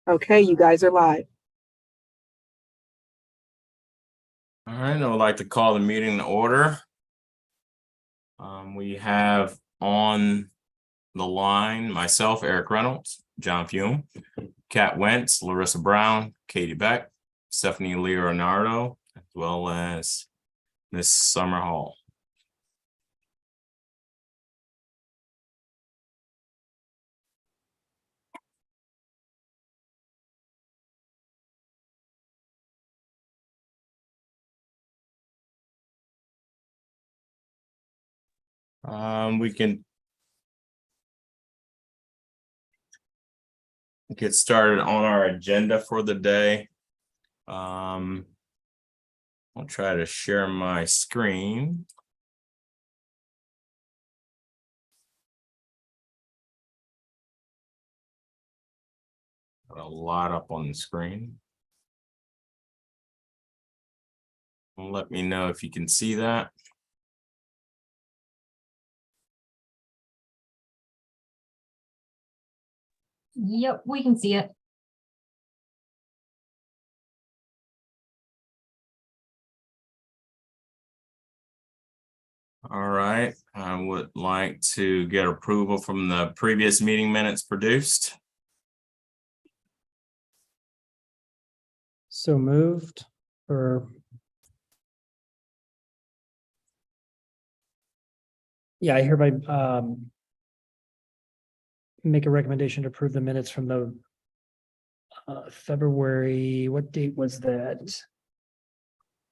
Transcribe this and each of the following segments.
Okay, you guys are live. All right, I would like to call the meeting to order. We have on the line myself, Eric Reynolds, John Fume, Kat Wentz, Larissa Brown, Katie Beck, Stephanie Leonardo, as well as Miss Summer Hall. We can get started on our agenda for the day. I'll try to share my screen. Got a lot up on the screen. Let me know if you can see that. Yep, we can see it. All right, I would like to get approval from the previous meeting minutes produced. So moved. Or yeah, I hereby make a recommendation to approve the minutes from the February, what date was that?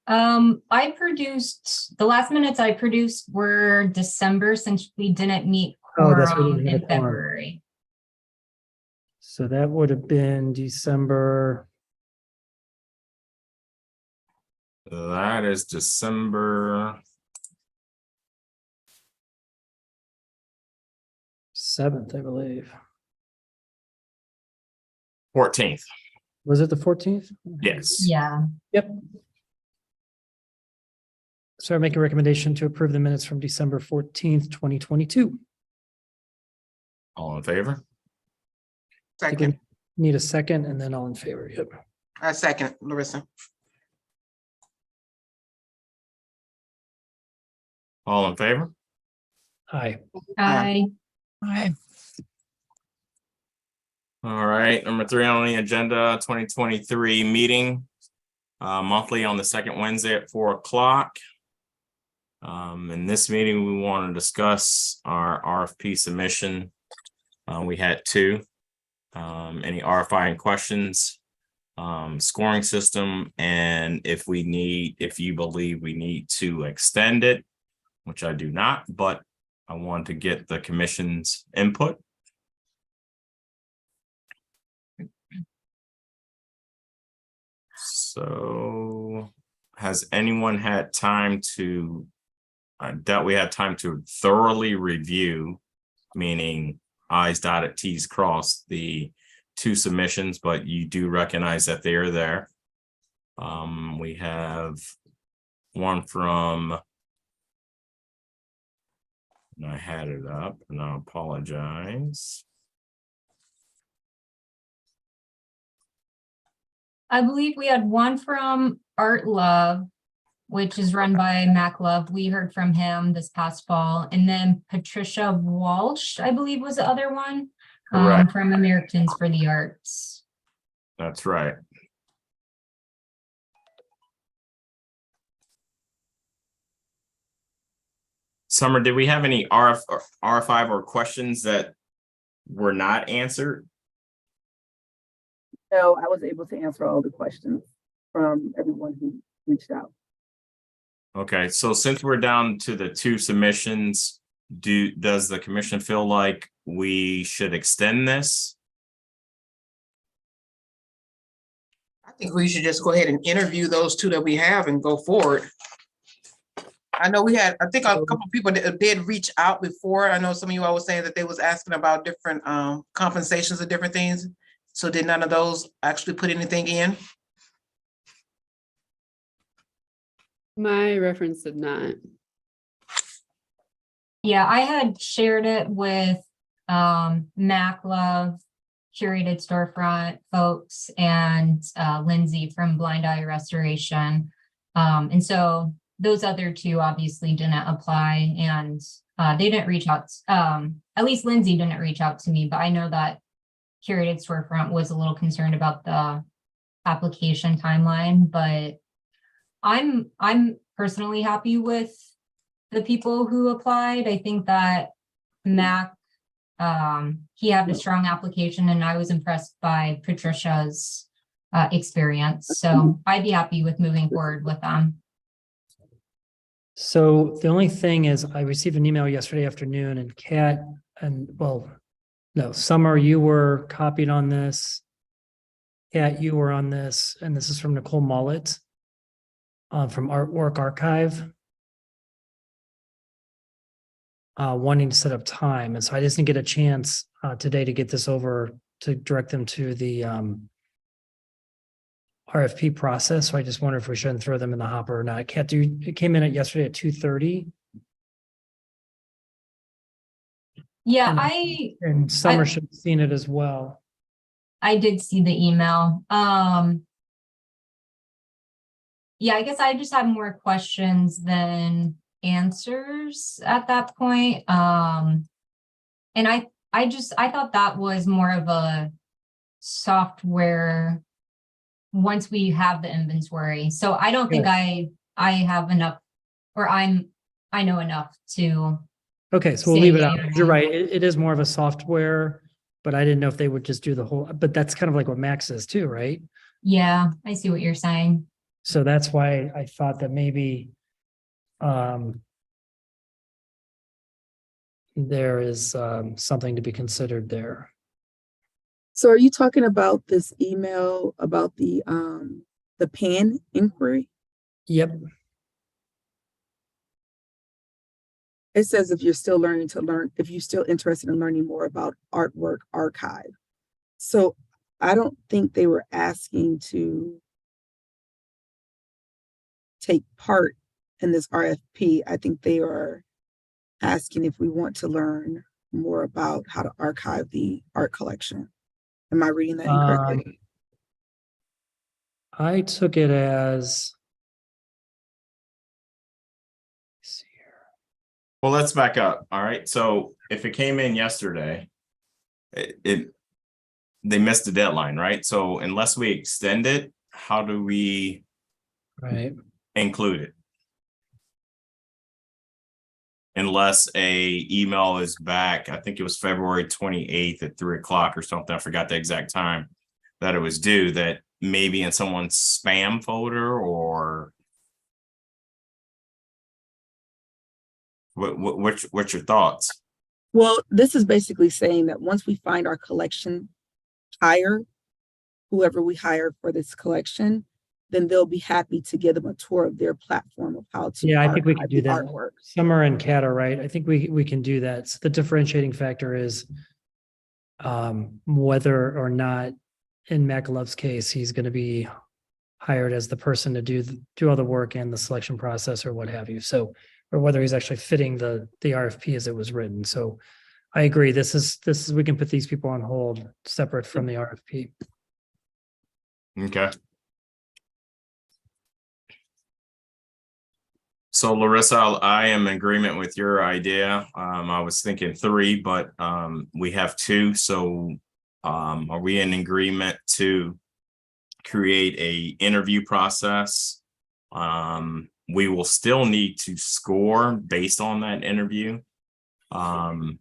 I produced, the last minutes I produced were December, since we didn't meet Oh, that's right, we quorum had a in quorum. February. So that would have been December. That is December 7th, I believe. 14th. Was it the 14th? Yes. Yeah, Yep. So I make a recommendation to approve the minutes from December 14th, 2022. All in favor? Second, Need a second and then all in favor. Yep. I second, Larissa. All in favor? Aye. I, All right, number 3 on the agenda, 2023 meeting, monthly on the second Wednesday at 4 o'clock. In this meeting, we want to discuss our RFP submission. We had 2. Any RFI questions, scoring system, and if you believe we need to extend it, which I do not, but I want to get the commission's input. So has anyone had time to, that we had time to thoroughly review, meaning I's dotted, T's crossed, the 2 submissions, but you do recognize that they are there. We have one from, and I had it up and I apologize. I believe we had one from Art Love, which is run by Mac Love. We heard from him this past fall. And then Patricia Walsh, I believe, was the other one, Correct. from Americans for the Arts. That's right. Summer, did we have any R5 or questions that were not answered? So I was able to answer all the questions from everyone who reached out. Okay, so since we're down to the 2 submissions, does the commission feel like we should extend this? I think we should just go ahead and interview those 2 that we have and go forward. I know we had, I think a couple of people did reach out before. I know some of you all were saying that they was asking about different compensations and different things. So did none of those actually put anything in? My reference did not. Yeah, I had shared it with Mac Love Curated Storefront folks and Lindsay from Blind Eye Restoration. And so those other two obviously didn't apply, and they didn't reach out. At least Lindsay didn't reach out to me, but I know that Curated Storefront was a little concerned about the application timeline, but I'm personally happy with the people who applied. I think that Mac, he had a strong application, and I was impressed by Patricia's experience. So I'd be happy with moving forward with them. So the only thing is I received an email yesterday afternoon and Kat and Summer, you were copied on this. Kat, you were on this, and this is from Nicole Mullet from Artwork Archive. Wanting to set up time. And so I just didn't get a chance today to get this over to direct them to the RFP process. So I just wonder if we shouldn't throw them in the hopper or not. Kat, it came in yesterday at 2:30. Yeah, And Summer should have seen it as well. I did see the email. Yeah, I guess I just have more questions than answers at that point. And I thought that was more of a software once we have the inventory. So I don't think I have enough, or I know enough to. Okay, so we'll leave it Say out. yay or You're nay. right. It is more of a software, but I didn't know if they would just do the whole, but that's kind of like what Max is too, right? Yeah, I see what you're saying. So that's why I thought that maybe there is something to be considered there. So are you talking about this email about the PAN inquiry? Yep. It says if you're still if you're still interested in learning more about Artwork Archive. So I don't think they were asking to take part in this RFP. I think they are asking if we want to learn more about how to archive the art collection. Am I reading that incorrectly? I took it as. Let's see here. Well, let's back up. All right. So if it came in yesterday, they missed the deadline, right? So unless we extend it, how do we Right. include it? Unless a email is back, I think it was February 28th at 3:00 or something. I forgot the exact time that it was due, that maybe in someone's spam folder, or what's your thoughts? Well, this is basically saying that once we find our collection hire, whoever we hire for this collection, then they'll be happy to give them a tour of their platform of how to. Yeah, I think we can archive do the that. artwork. Summer and Kat are right. I think we can do that. So the differentiating factor is whether or not in McAlove's case, he's going to be hired as the person to do all the work and the selection process or what have you. So, or whether he's actually fitting the RFP as it was written. So I agree. This is, we can put these people on hold separate from the RFP. Okay. So Larissa, I am in agreement with your idea. I was thinking 3, but we have 2. So are we in agreement to create a interview process? We will still need to score based on that interview. And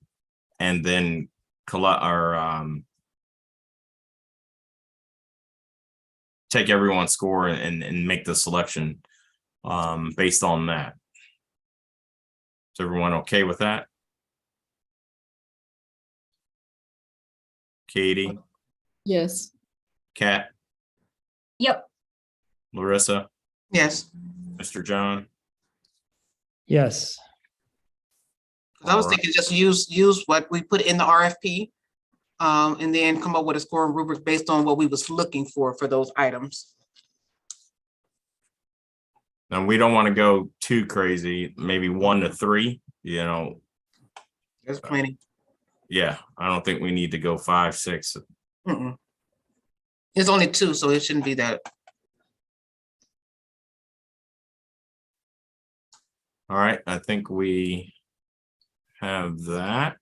then collect our take everyone's score and make the selection based on that. Is everyone okay with that? Katie, Yes. Kat, Yep. Larissa, Yes, Mr. John? Yes. I was Alright. thinking just use what we put in the RFP. And then come up with a scoring rubric based on what we was looking for those items. And we don't want to go too crazy, maybe 1 to 3, There's plenty. yeah, I don't think we need to go 5, 6. Mm-mm. It's only two, so it shouldn't be that. All right, I think we have that.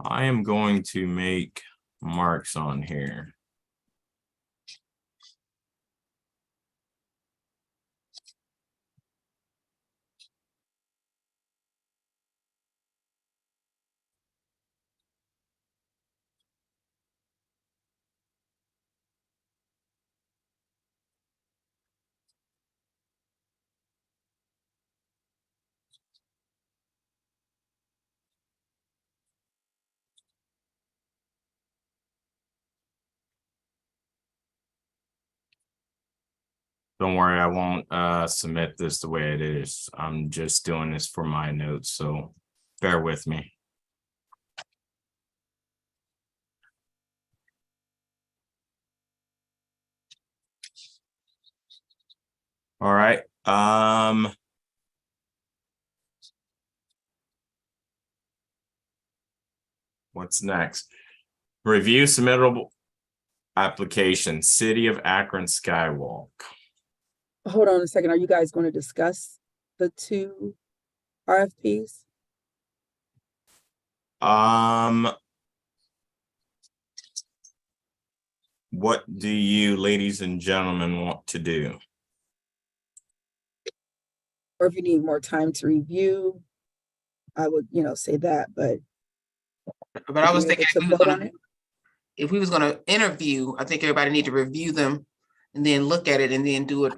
I am going to make marks on here. Don't worry, I won't submit this the way it is. I'm just doing this for my notes, so bear with me. All right, what's next? Review submittable application, City of Akron Skywalk. Hold on a second. Are you guys going to discuss the two RFPs? What do you ladies and gentlemen want to do? Or if you need more time to review, I would, say that, but. But I was are you able thinking to vote on it? if we was gonna interview, I think everybody need to review them and then look at it and then do it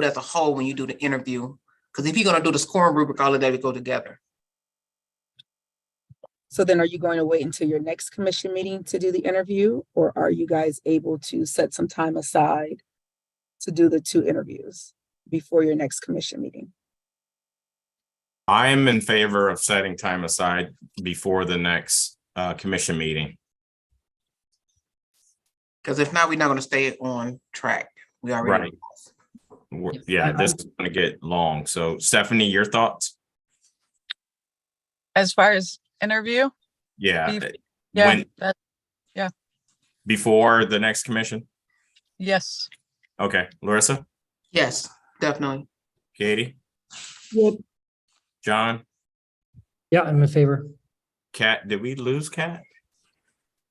as a whole when you do the interview. Because if you're gonna do the scoring rubric, all of that would go together. So then are you going to wait until your next commission meeting to do the interview? Or are you guys able to set some time aside to do the two interviews before your next commission meeting? I am in favor of setting time aside before the next commission meeting. Because if not, we're not gonna stay on track. We already. Right. Yeah, this is gonna get long. So Stephanie, your thoughts? As far as interview, Yeah. yeah, When, that, before the next commission? yes, Okay, Larissa, Yes, definitely. Katie, Yep. John, Yeah, I'm in favor. Kat, did we lose Kat?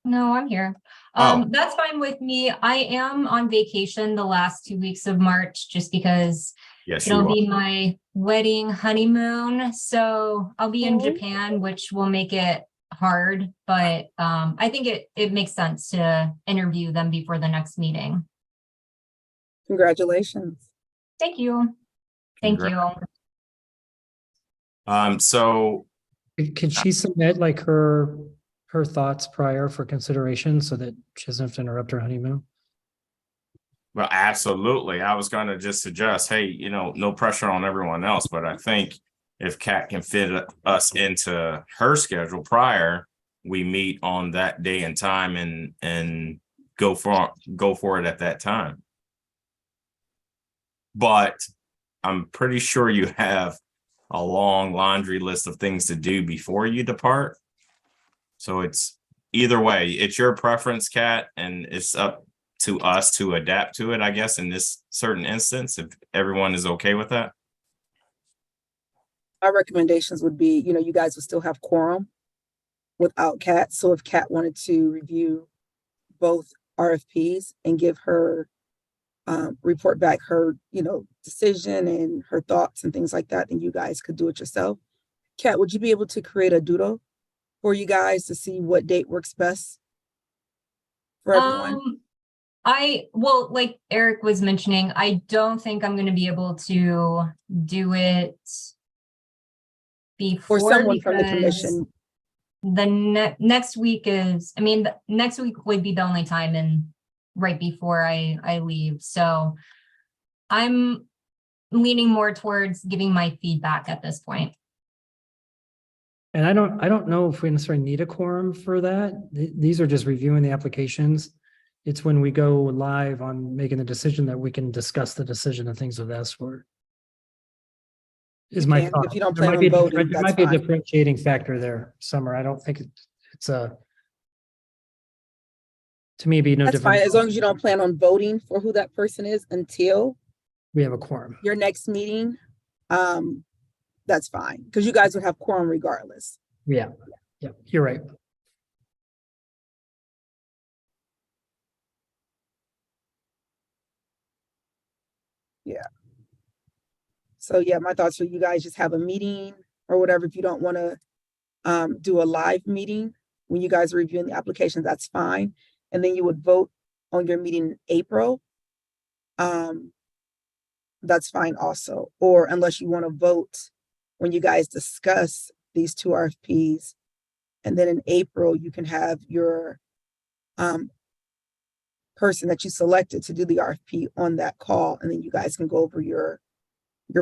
No, I'm here. Oh. That's fine with me. I am on vacation the last 2 weeks of March, just because Yes, you it'll are. be my wedding honeymoon. So I'll be in Oh. Japan, which will make it hard, but I think it makes sense to interview them before the next meeting. Congratulations. Thank you. Thank you. So Could she submit like her thoughts prior for consideration so that she doesn't have to interrupt her honeymoon? well, absolutely. I was going to just suggest, hey, no pressure on everyone else, but I think if Kat can fit us into her schedule prior, we meet on that day and time and go for it at that time. But I'm pretty sure you have a long laundry list of things to do before you depart. So it's either way, it's your preference, Kat, and it's up to us to adapt to it, I guess, in this certain instance, if everyone is okay with that. My recommendations would be, you guys would still have quorum without Kat. So if Kat wanted to review both RFPs and give her report back her, decision and her thoughts and things like that, then you guys could do it yourself. Kat, would you be able to create a doodle for you guys to see what date works best for everyone? Well, like Eric was mentioning, I don't think I'm going to be able to do it before, Or someone from the because commission? the next week is, the next week would be the only time and right before I leave. So I'm leaning more towards giving my feedback at this point. And I don't know if we necessarily need a quorum for that. These are just reviewing the applications. It's when we go live on making the decision that we can discuss the decision and things of that sort. Is my And thought. if you don't There plan might be on a voting, different- there that's might be a fine. differentiating factor there, Summer. I don't think it's a To me, it'd be no That's fine, different. as long as you don't plan on voting for who that person is until We have a quorum. your next meeting. That's fine, because you guys would have quorum regardless. Yeah, yeah, you're right. So yeah, my thoughts are you guys just have a meeting or whatever. If you don't want to do a live meeting when you guys are reviewing the applications, that's fine. And then you would vote on your meeting in April. That's fine also. Or unless you want to vote when you guys discuss these two RFPs. And then in April, you can have your person that you selected to do the RFP on that call. And then you guys can go over your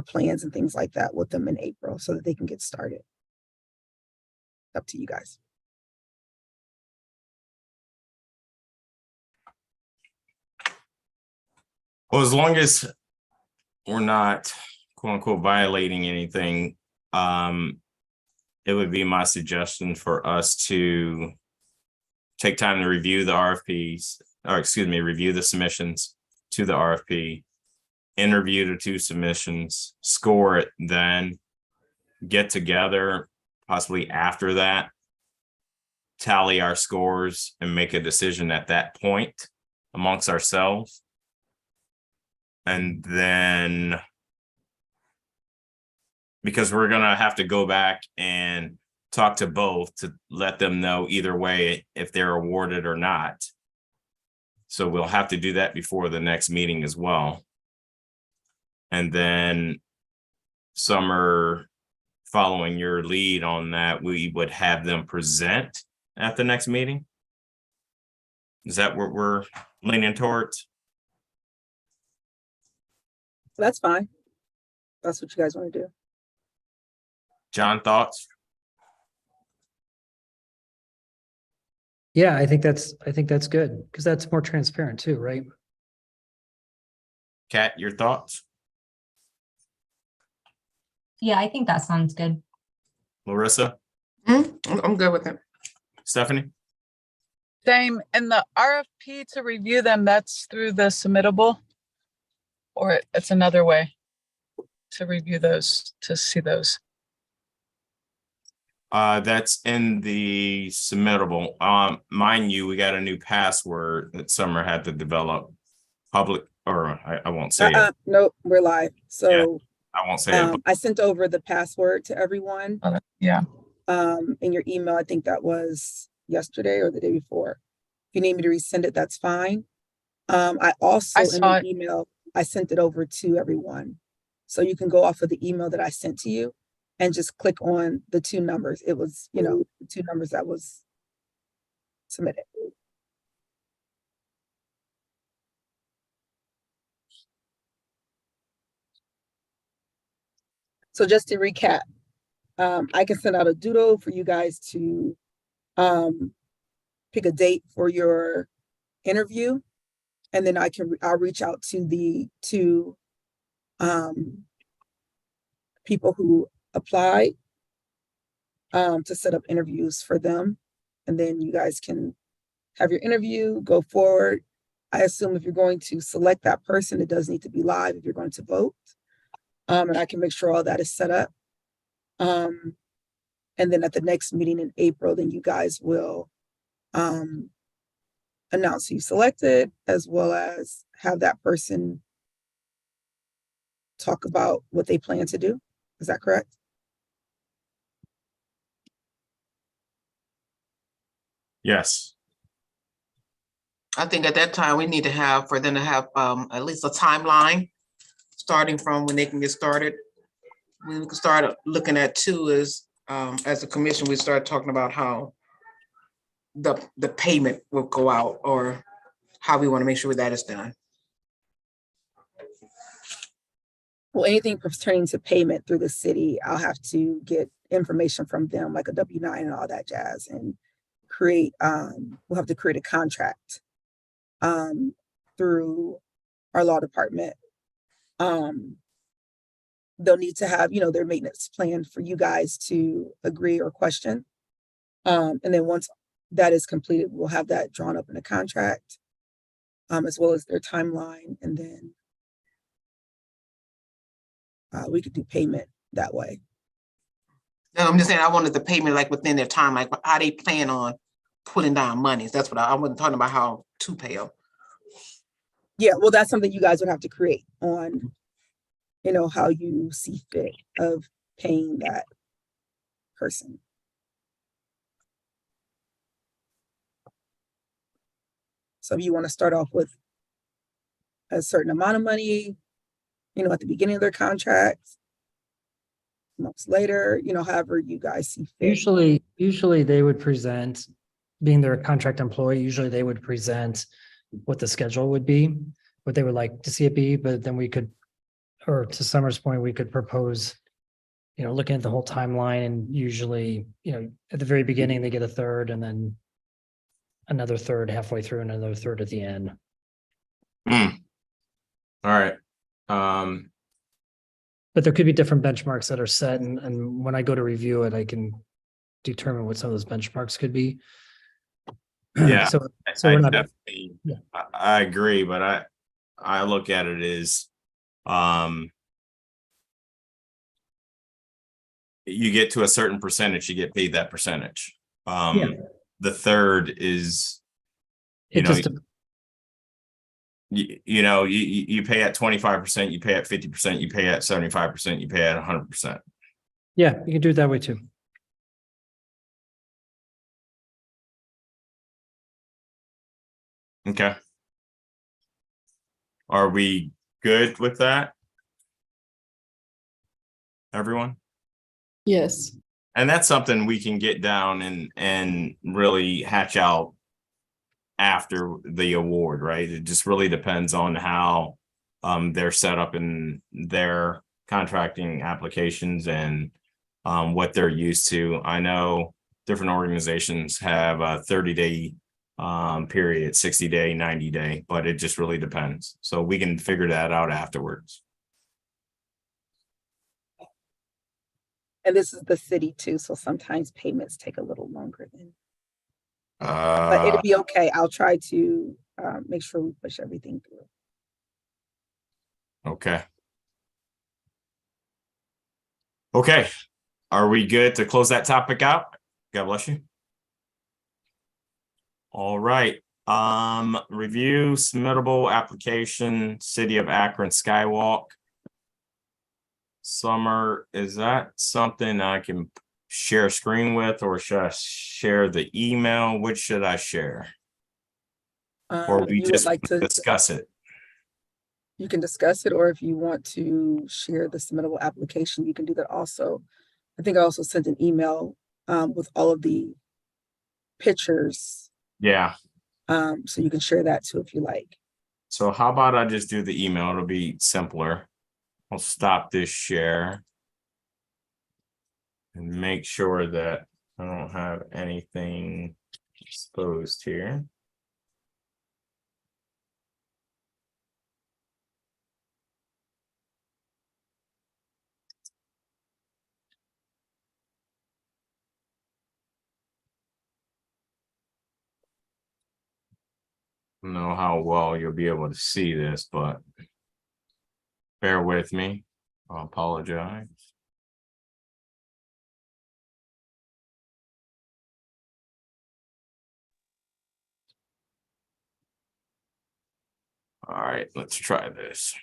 plans and things like that with them in April so that they can get started. Up to you guys. Well, as long as we're not quote unquote violating anything, it would be my suggestion for us to take time to review the RFPs, or excuse me, review the submissions to the RFP, interview the two submissions, score it, then get together possibly after that, tally our scores and make a decision at that point amongst ourselves. And then, because we're going to have to go back and talk to both to let them know either way if they're awarded or not. So we'll have to do that before the next meeting as well. And then Summer, following your lead on that, we would have them present at the next meeting. Is that what we're leaning towards? That's fine. That's what you guys want to do. John, thoughts? Yeah, I think that's good because that's more transparent too, right? Kat, your thoughts? Yeah, I think that sounds good. Larissa, I'm good with it. Stephanie? Same. And the RFP to review them, that's through the submittable? Or it's another way to review those, to see those? That's in the submittable. Mind you, we got a new password that Summer had to develop. Public, or I won't say it. Nope, we're live. So I won't say it. I sent over the password to everyone Yeah. in your email. I think that was yesterday or the day before. If you need me to resend it, that's fine. I also I in saw an email, I sent it over to everyone. So you can go off of the email that I sent to you and just click on the two numbers. It was, the two numbers that was submitted. So just to recap, I can send out a doodle for you guys to pick a date for your interview. And then I'll reach out to the two people who applied to set up interviews for them. And then you guys can have your interview, go forward. I assume if you're going to select that person, it does need to be live if you're going to vote. And I can make sure all that is set up. And then at the next meeting in April, then you guys will announce who you selected, as well as have that person talk about what they plan to do. Is that correct? Yes. I think at that time, we need to have, for them to have at least a timeline, starting from when they can get started. We can start looking at too is, as a commission, we start talking about how the payment will go out, or how we want to make sure that is done. Well, anything pertaining to payment through the city, I'll have to get information from them, like a W-9 and all that jazz, and create, we'll have to create a contract through our law department. They'll need to have, their maintenance plan for you guys to agree or question. And then once that is completed, we'll have that drawn up in a contract, as well as their timeline, and then we could do payment that way. No, I'm just saying, I wanted the payment like within their time, like how they plan on pulling down monies. That's what I wasn't talking about how to pay them. Yeah, well, that's something you guys would have to create on, you know, how you see fit of paying that person. So if you want to start off with a certain amount of money, you know, at the beginning of their contract, months later, you know, however you guys see fit. Usually they would present, being their contract employee, usually they would present what the schedule would be, what they would like to see it be, but then we could, or to Summer's point, we could propose, you know, looking at the whole timeline, and usually, you know, at the very beginning, they get a third, and then another third halfway through, and another third at the end. All right. But there could be different benchmarks that are set, and when I go to review it, I can determine what some of those benchmarks could be. Yeah. So I we're not, definitely, Yeah. I agree, but I look at it as, you get to a certain percentage, you get paid that percentage. The third is, you it know, just, you pay at 25%, you pay at 50%, you pay at 75%, you pay at 100%. yeah, you can do it that way too. Okay. Are we good with that? Everyone? Yes. And that's something we can get down and really hatch out after the award, right? It just really depends on how they're set up in their contracting applications and what they're used to. I know different organizations have a 30-day period, 60-day, 90-day, but it just really depends. So we can figure that out afterwards. And this is the city too, so sometimes payments take a little longer than, but Uh, it'll be okay. I'll try to make sure we push everything through. okay. Okay. Are we good to close that topic out? God bless you. All right. Review submittable application, City of Akron Skywalk. Summer, is that something I can share screen with, or should I share the email? Which should I share? Or If we you would just like to, discuss it? you can discuss it, or if you want to share the submittable application, you can do that also. I think I also sent an email with all of the pictures, Yeah. so you can share that too if you like. So how about I just do the email? It'll be simpler. I'll stop this share and make sure that I don't have anything exposed here. I don't know how well you'll be able to see this, but bear with me. I apologize. All right, let's try this.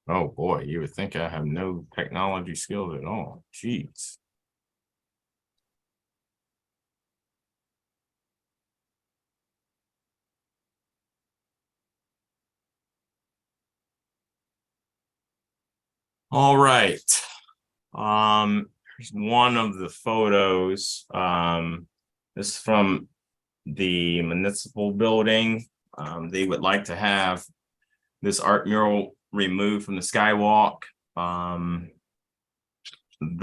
Oh boy, you would think I have no technology skills at all. Jeez. All right. Here's one of the photos. This is from the municipal building. They would like to have this art mural removed from the skywalk. The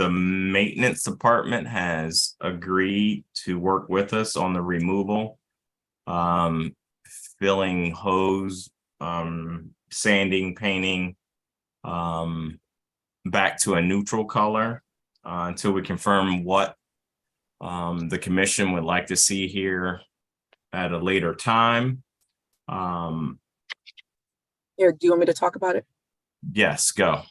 maintenance department has agreed to work with us on the removal. um, filling hose, sanding, painting, back to a neutral color, until we confirm what the commission would like to see here at a later time. Eric, do you want me to talk about it? Yes, go.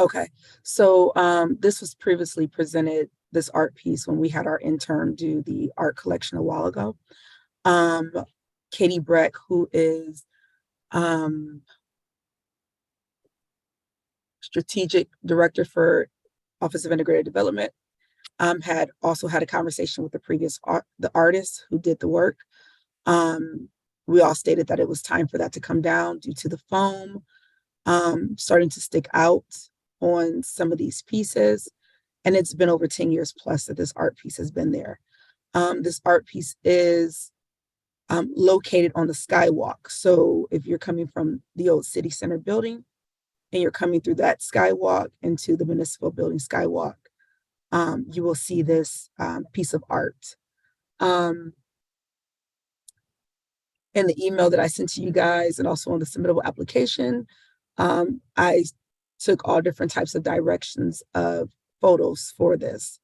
Okay, so this was previously presented, this art piece, when we had our intern do the art collection a while ago. Katie Breck, who is strategic director for Office of Integrated Development, had also had a conversation with the previous the artist who did the work. We all stated that it was time for that to come down due to the foam starting to stick out on some of these pieces. And it's been over 10 years plus that this art piece has been there. This art piece is located on the skywalk. So if you're coming from the old city center building and you're coming through that skywalk into the municipal building skywalk, you will see this piece of art. In the email that I sent to you guys and also on the submittable application, I took all different types of directions of photos for this.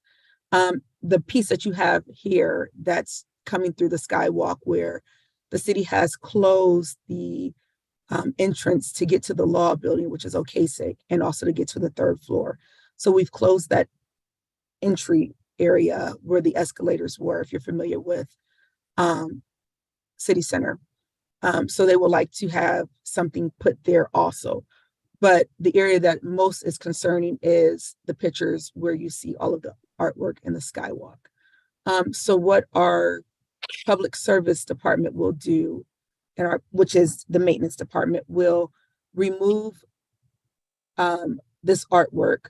The piece that you have here that's coming through the skywalk, where the city has closed the entrance to get to the law building, which is OCASIC, and also to get to the 3rd floor. So we've closed that entry area where the escalators were, if you're familiar with City Center. So they would like to have something put there also. But the area that most is concerning is the pictures where you see all of the artwork in the skywalk. So what our public service department will do, which is the maintenance department, will remove this artwork.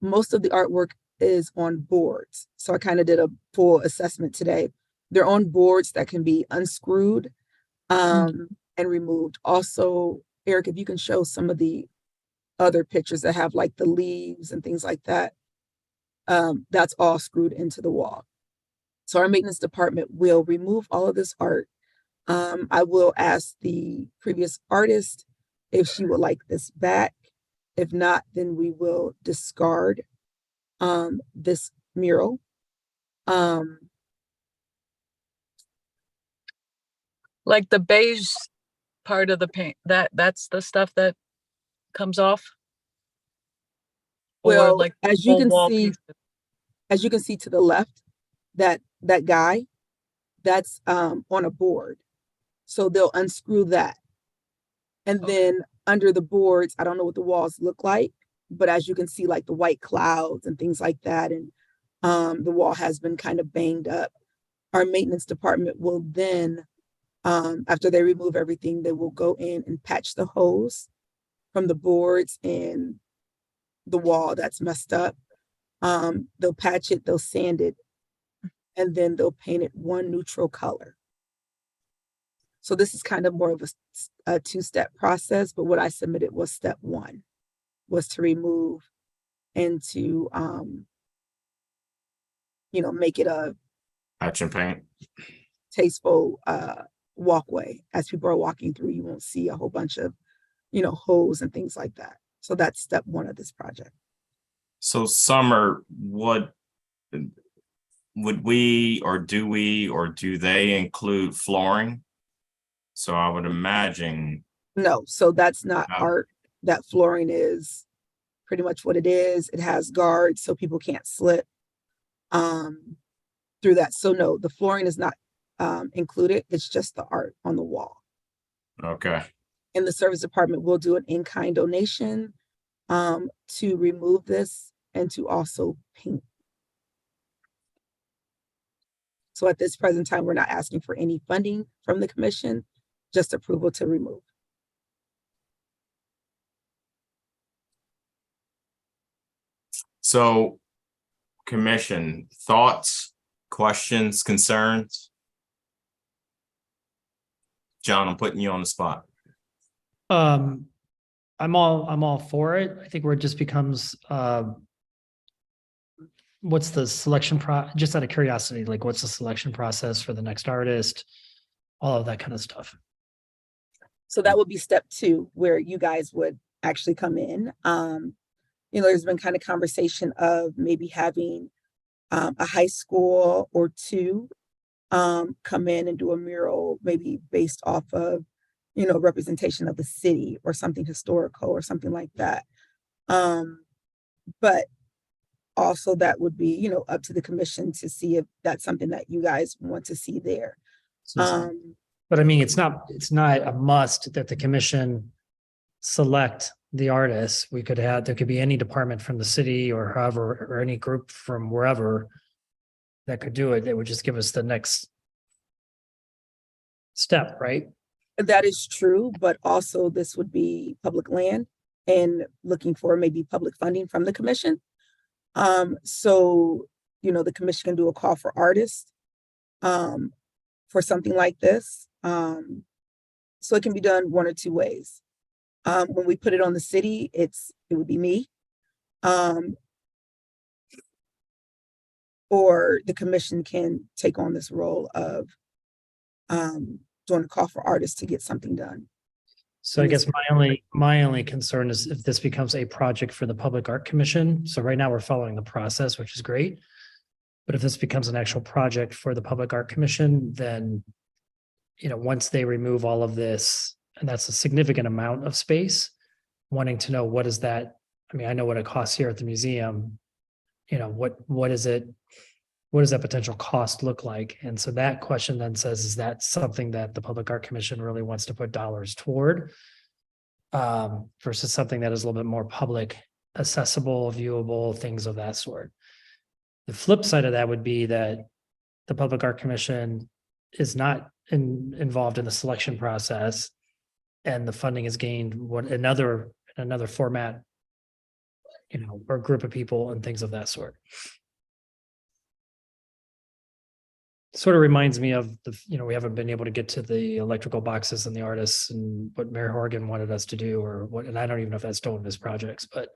Most of the artwork is on boards. So I kind of did a full assessment today. They're on boards that can be unscrewed and removed. Also, Eric, if you can show some of the other pictures that have like the leaves and things like that, that's all screwed into the wall. So our maintenance department will remove all of this art. I will ask the previous artist if she would like this back. If not, then we will discard this mural. Like the beige part of the paint, that's the stuff that comes off? Or Well, like as you whole can wall see, pieces? to the left, that guy, that's on a board. So they'll unscrew that. And Okay. then under the boards, I don't know what the walls look like, but as you can see, like the white clouds and things like that, and the wall has been kind of banged up. Our maintenance department will then, after they remove everything, they will go in and patch the hose from the boards and the wall that's messed up. They'll patch it, they'll sand it, and then they'll paint it one neutral color. So this is kind of more of a two-step process, but what I submitted was step one, was to remove and to, make it a Patch and paint. tasteful walkway. As people are walking through, you won't see a whole bunch of, holes and things like that. So that's step one of this project. So Summer, what would we, or do they include flooring? So I would imagine, No, so that's not Oh. art. That flooring is pretty much what it is. It has guards so people can't slip through that. So no, the flooring is not included. It's just the art on the wall. okay. And the service department will do an in-kind donation to remove this and to also paint. So at this present time, we're not asking for any funding from the commission, just approval to remove. So commission, thoughts, questions, concerns? John, I'm putting you on the spot. I'm all for it. I think where it just becomes, what's the selection just out of curiosity, like what's the selection process for the next artist? all of that kind of stuff. So that would be step 2, where you guys would actually come in. There's been kind of conversation of maybe having a high school or 2 come in and do a mural, maybe based off of, representation of the city or something historical or something like that. But also that would be, up to the commission to see if that's something that you guys want to see there. But I mean, it's not a must that the commission select the artists. There could be any department from the city or however, or any group from wherever that could do it. It would just give us the next step, right? That is true, but also this would be public land and looking for maybe public funding from the commission. So, the commission can do a call for artists for something like this. So it can be done one or 2 ways. When we put it on the city, it would be me. Or the commission can take on this role of doing a call for artists to get something done. So I guess my only concern is if this becomes a project for the Public Art Commission. So right now we're following the process, which is great. But if this becomes an actual project for the Public Art Commission, then, once they remove all of this, and that's a significant amount of space, wanting to know what is that? I mean, I know what it costs here at the museum. What is it? What does that potential cost look like? And so that question then says, is that something that the Public Art Commission really wants to put dollars toward? Versus something that is a little bit more public, accessible, viewable, things of that sort. The flip side of that would be that the Public Art Commission is not involved in the selection process, and the funding is gained another format, or group of people and things of that sort. Sort of reminds me of we haven't been able to get to the electrical boxes and the artists and what Mayor Horgan wanted us to do, and I don't even know if that's still in his projects, but.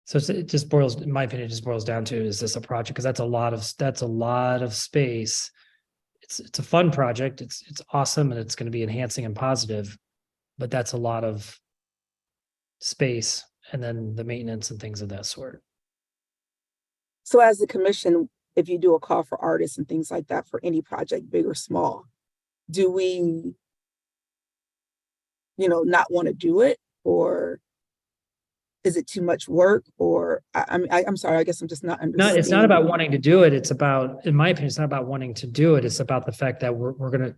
So it just boils, in my opinion, it just boils down to, is this a project? Because that's a lot of space. It's a fun project. It's awesome, and it's going to be enhancing and positive, but that's a lot of space, and then the maintenance and things of that sort. So as the commission, if you do a call for artists and things like that for any project, big or small, do we, not want to do it, or is it too much work? Or I'm sorry, I guess I'm just not understanding. No, it's not about wanting to do it. It's about, in my opinion, it's not about wanting to do it. It's about the fact that we're going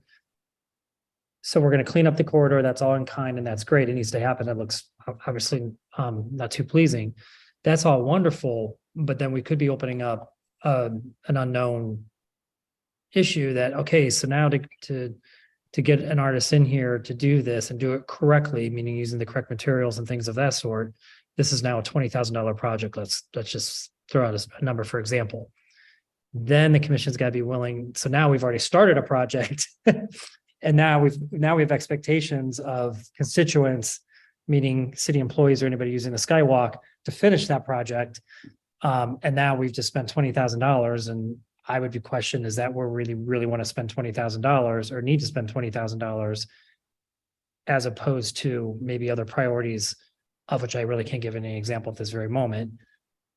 to clean up the corridor. That's all in kind, and that's great. It needs to happen. It looks obviously not too pleasing. That's all wonderful, but then we could be opening up an unknown issue that, okay, so now to get an artist in here to do this and do it correctly, meaning using the correct materials and things of that sort, this is now a $20,000 project. Let's just throw out a number, for example. Then the commission's got to be willing. So now we've already started a project, and now we have expectations of constituents, meaning city employees or anybody using the Skywalk, to finish that project. And now we've just spent $20,000, and I would be questioned, is that where we really want to spend $20,000 or need to spend $20,000, as opposed to maybe other priorities, of which I really can't give any example at this very moment.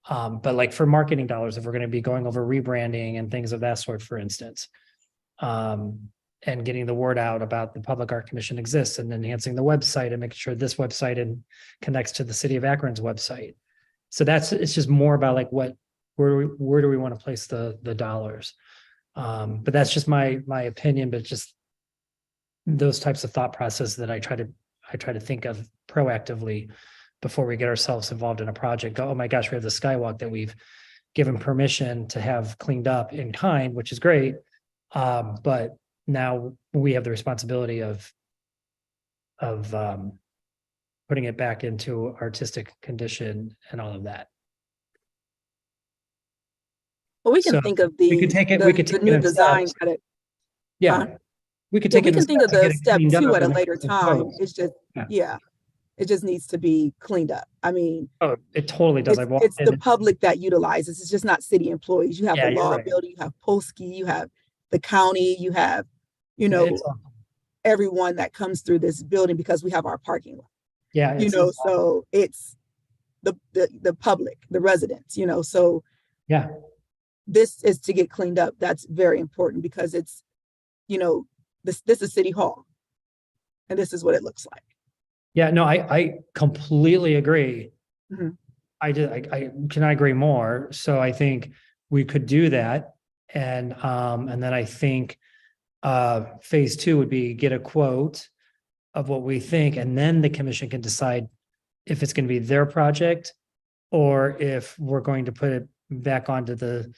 But like for marketing dollars, if we're going to be going over rebranding and things of that sort, for instance, and getting the word out about the Public Art Commission exists, and enhancing the website and making sure this website connects to the City of Akron's website. So it's just more about like where do we want to place the dollars? But that's just my opinion, but just those types of thought process that I try to think of proactively before we get ourselves involved in a project. Oh my gosh, we have the Skywalk that we've given permission to have cleaned up in kind, which is great. But now we have the responsibility of putting it back into artistic condition and all of that. Well, we can So think of we could take it- we could the take it new in design steps. credit. Yeah. We could Yeah, take we it in can think of steps and the get it step cleaned 2 up at a and later time. closed. It's just, Yeah. yeah, it just needs to be cleaned up. I mean, Oh, it totally does. I walked it's in the and- public that utilizes. It's just not city employees. You have Yeah, the you're law right. building, you have Polsky, you have the county, you have, you know, It's awesome. everyone that comes through this building because we have our parking lot, Yeah. you know, so it's the public, the residents, you know, so Yeah. this is to get cleaned up. That's very important because it's, you know, this is City Hall. And this is what it looks like. Yeah, no, I completely agree. Mhm. I cannot agree more. So I think we could do that. And then I think phase two would be get a quote of what we think, and then the commission can decide if it's going to be their project or if we're going to put it back onto the,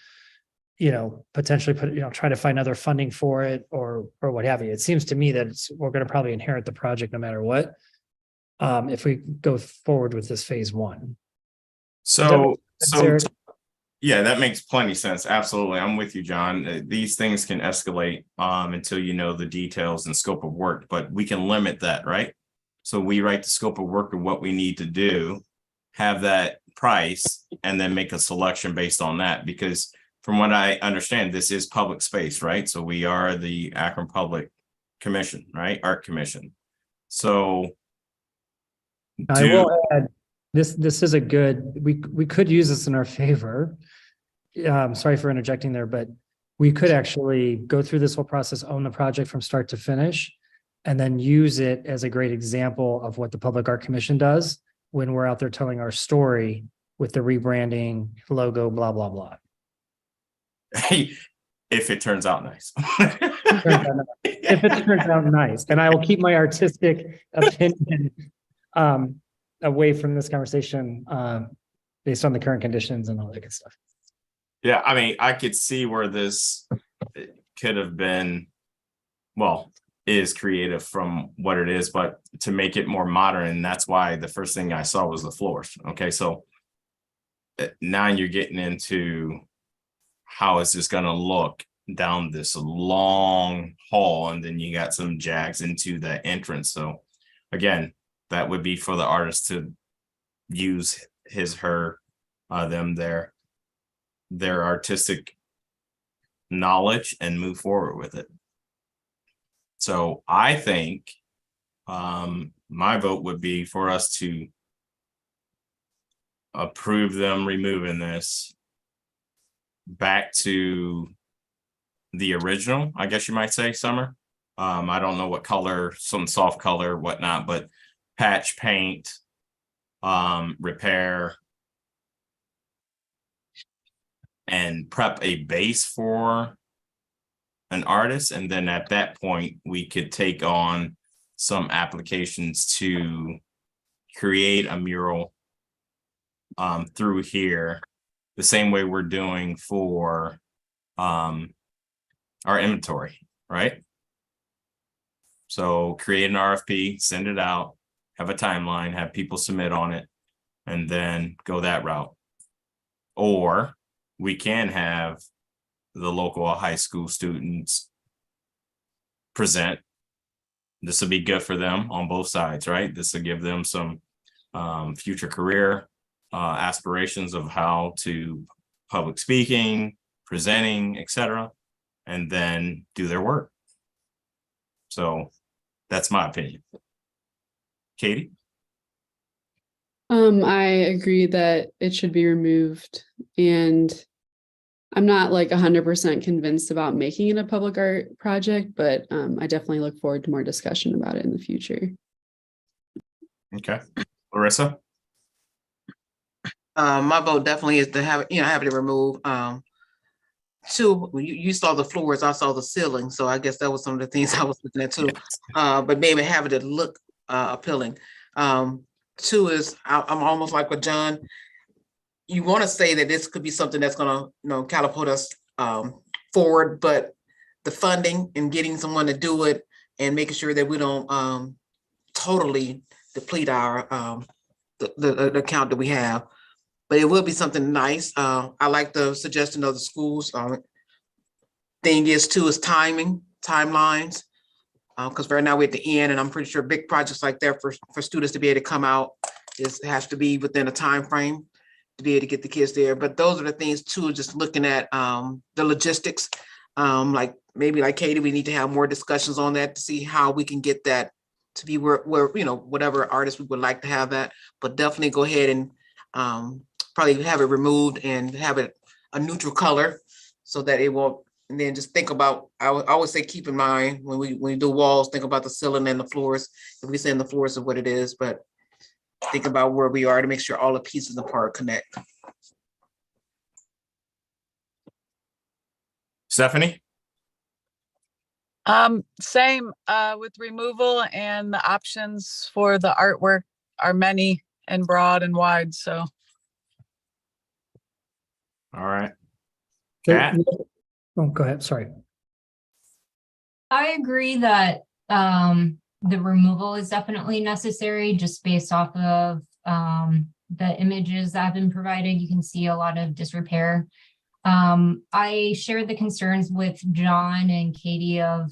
potentially try to find other funding for it or what have you. It seems to me that we're going to probably inherit the project no matter what. If we go forward with this phase one. So, Eric? yeah, that makes plenty sense. Absolutely. I'm with you, John. These things can escalate until you know the details and scope of work, but we can limit that, right? So we write the scope of work of what we need to do, have that price, and then make a selection based on that. Because from what I understand, this is public space, right? So we are the Akron Public Commission, right? Art Commission. So I will add, this is a good, we could use this in our favor. Sorry for interjecting there, but we could actually go through this whole process, own the project from start to finish, and then use it as a great example of what the Public Art Commission does when we're out there telling our story with the rebranding, logo, blah, blah, blah. if it turns out nice. If it turns out nice, and I will keep my artistic opinion away from this conversation based on the current conditions and all that good stuff. Yeah, I mean, I could see where this could have been, well, is creative from what it is, but to make it more modern, and that's why the first thing I saw was the floors. Okay, so now you're getting into how is this going to look down this long hall, and then you got some jags into the entrance. So again, that would be for the artist to use his, her, them, their artistic knowledge and move forward with it. So I think my vote would be for us to approve them removing this back to the original, I guess you might say, Summer. I don't know what color, some soft color, whatnot, but patch paint, repair, and prep a base for an artist. And then at that point, we could take on some applications to create a mural through here, the same way we're doing for our inventory, right? So create an RFP, send it out, have a timeline, have people submit on it, and then go that route. Or we can have the local high school students present. This will be good for them on both sides, right? This will give them some future career aspirations of how to public speaking, presenting, etc., and then do their work. So that's my opinion. Katie? I agree that it should be removed, and I'm not like 100% convinced about making it a public art project, but I definitely look forward to more discussion about it in the future. Okay. Larissa? My vote definitely is to have it removed. Two, you saw the floors, I saw the ceiling, so I guess that was some of the things I was looking at too. But maybe have it look appealing. Two is I'm almost like with John. You want to say that this could be something that's going to, catapult us forward, but the funding and getting someone to do it and making sure that we don't totally deplete our the account that we have. But it will be something nice. I like the suggestion of the schools. Thing is too is timelines. Because right now we're at the end, and I'm pretty sure big projects like that for students to be able to come out, it has to be within a time frame to be able to get the kids there. But those are the things too, just looking at the logistics, like maybe like Katie, we need to have more discussions on that to see how we can get that to be where, whatever artist we would like to have that, but definitely go ahead and probably have it removed and have it a neutral color so that it won't, and then just think about, I always say, keep in mind when we do walls, think about the ceiling and the floors. If we say the floors of what it is, but think about where we are to make sure all the pieces of the part connect. Stephanie? Same, with removal, and the options for the artwork are many and broad and wide, so. All right. So- Kat? Oh, go ahead, sorry. I agree that the removal is definitely necessary just based off of the images that have been provided. You can see a lot of disrepair. I shared the concerns with John and Katie of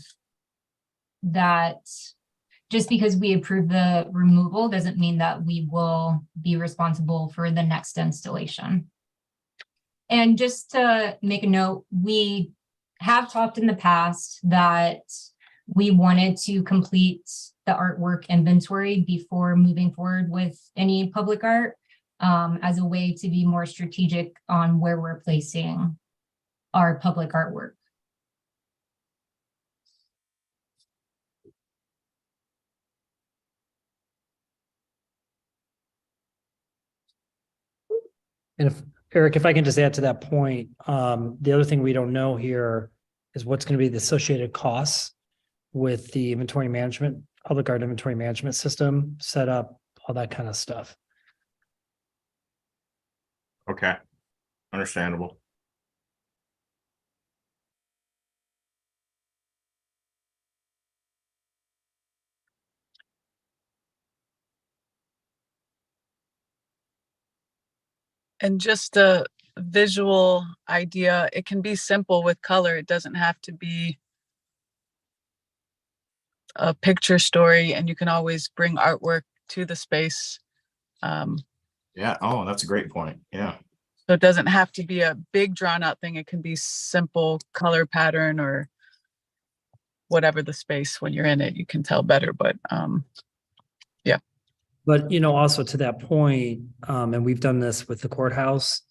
that just because we approve the removal doesn't mean that we will be responsible for the next installation. And just to make a note, we have talked in the past that we wanted to complete the artwork inventory before moving forward with any public art as a way to be more strategic on where we're placing our public artwork. And if, Eric, if I can just add to that point, the other thing we don't know here is what's going to be the associated costs with the inventory management, public art inventory management system, setup, all that kind of stuff. Okay. Understandable. And just a visual idea, it can be simple with color. It doesn't have to be a picture story, and you can always bring artwork to the space. Yeah. Oh, that's a great point. Yeah. So it doesn't have to be a big drawn out thing. It can be simple color pattern or whatever the space when you're in it, you can tell better, but But, also to that point, and we've done this with the courthouse,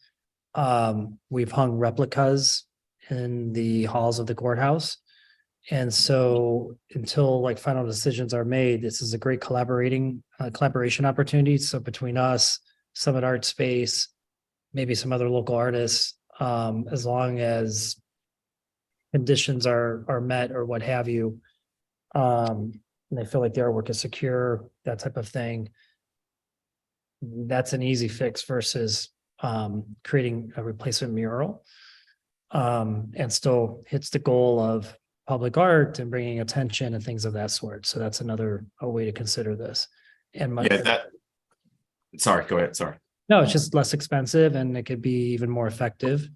we've hung replicas in the halls of the courthouse. And so until like final decisions are made, this is a great collaboration opportunity. So between us, Summit Art Space, maybe some other local artists, as long as conditions are met or what have you, and they feel like the artwork is secure, that type of thing. That's an easy fix versus creating a replacement mural. And still hits the goal of public art and bringing attention and things of that sort. So that's another way to consider this. And Sorry, go ahead. Sorry. no, it's just less expensive and it could be even more effective.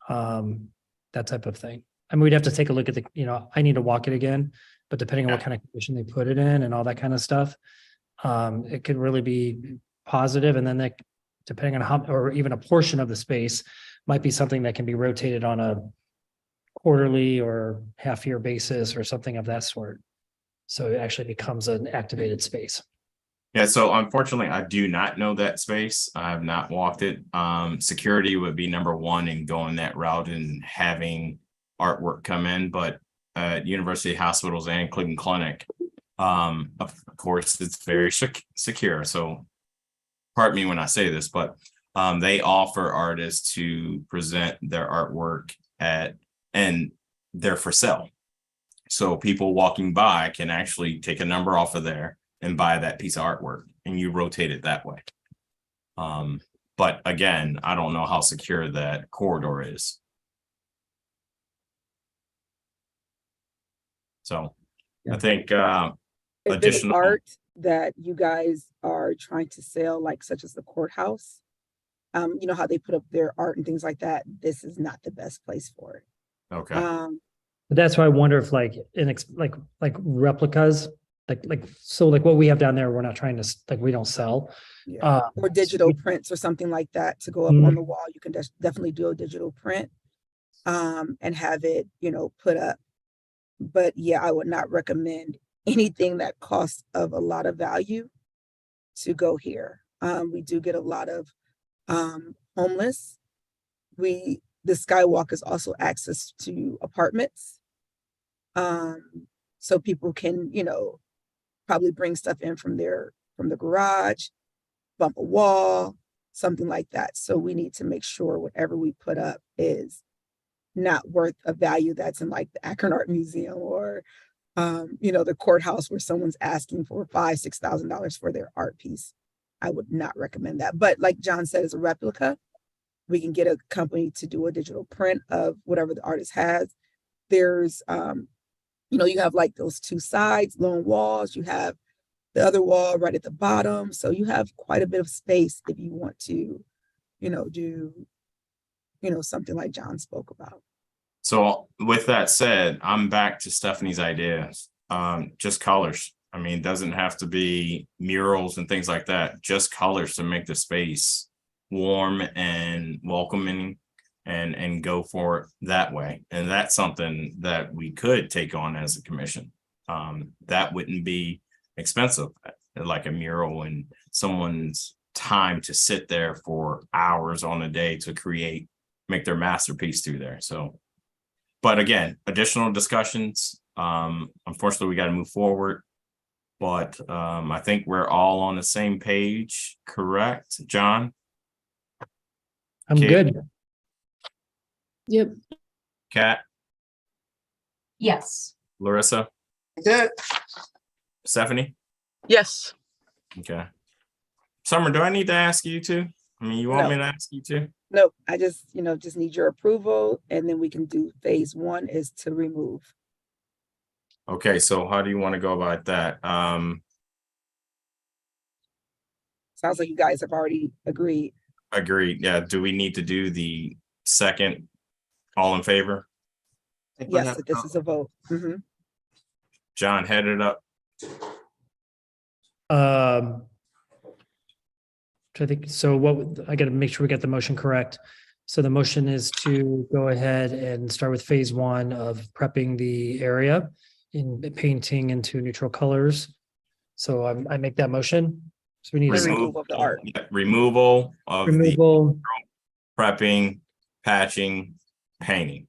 That type of thing. I mean, we'd have to take a look at I need to walk it again, but depending on what kind of condition they put it in and all that kind of stuff, it could really be positive. And then depending on how, or even a portion of the space might be something that can be rotated on a quarterly or half year basis or something of that sort. So it actually becomes an activated space. Yeah, so unfortunately, I do not know that space. I have not walked it. Security would be number one in going that route and having artwork come in, but university hospitals and Cleveland Clinic, of course, it's very secure. So pardon me when I say this, but they offer artists to present their artwork and they're for sale. So people walking by can actually take a number off of there and buy that piece of artwork, and you rotate it that way. But again, I don't know how secure that corridor is. So I think If there's additional art that you guys are trying to sell, like such as the courthouse, you know how they put up their art and things like that, this is not the best place for it. Okay. But that's why I wonder if like replicas, like what we have down there, we're not trying to, we don't sell. Yeah. Or digital prints or something like that to go up on the wall. You can definitely do a digital print and have it, put up But yeah, I would not recommend anything that costs of a lot of value to go here. We do get a lot of homeless. The Skywalk is also access to apartments. So people can, probably bring stuff in from the garage, bump a wall, something like that. So we need to make sure whatever we put up is not worth a value that's in like the Akron Art Museum or the courthouse where someone's asking for $5,000-$6,000 for their art piece. I would not recommend that. But like John said, as a replica, we can get a company to do a digital print of whatever the artist has. There's you have like those two sides, lone walls, you have the other wall right at the bottom. So you have quite a bit of space if you want to, do, something like John spoke about. So with that said, I'm back to Stephanie's ideas. Just colors. I mean, it doesn't have to be murals and things like that, just colors to make the space warm and welcoming and go for it that way. And that's something that we could take on as a commission. That wouldn't be expensive, like a mural and someone's time to sit there for hours on a day to make their masterpiece through there. So, but again, additional discussions. Unfortunately, we got to move forward. But I think we're all on the same page, correct, John? I'm Okay. good. Yep. Kat, Yes. Larissa, Good. Stephanie? Yes. Okay. Summer, do I need to ask you to? I mean, you want No. me to ask you to? Nope, I just need your approval and then we can do phase one is to remove. Okay, so how do you want to go about that? Sounds like you guys have already agreed. Agreed. Yeah, do we need to do the second? All in favor? Yes, that this is a vote. Mhm. John, head it up. I think, so I gotta make sure we get the motion correct. So the motion is to go ahead and start with phase one of prepping the area in painting into neutral colors. So I make that motion. So we need The to removal of the art. Removal of the removal, prepping, patching, painting.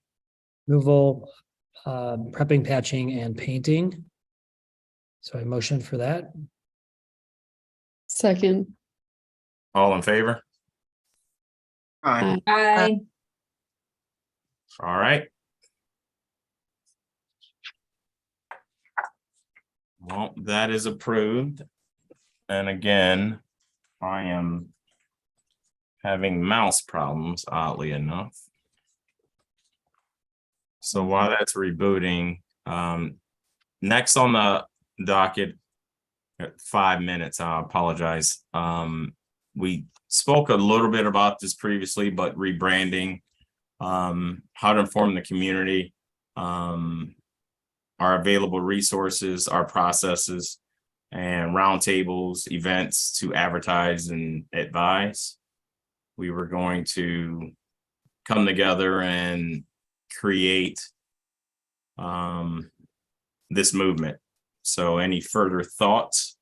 prepping, patching, and painting. So I motion for that. Second. All in favor? Fine. I All right. Well, that is approved. And again, I am having mouse problems, oddly enough. So while that's rebooting, next on the docket, 5 minutes, I apologize. We spoke a little bit about this previously, but rebranding, how to inform the community, our available resources, our processes, and roundtables, events to advertise and advise. We were going to come together and create this movement. So any further thoughts?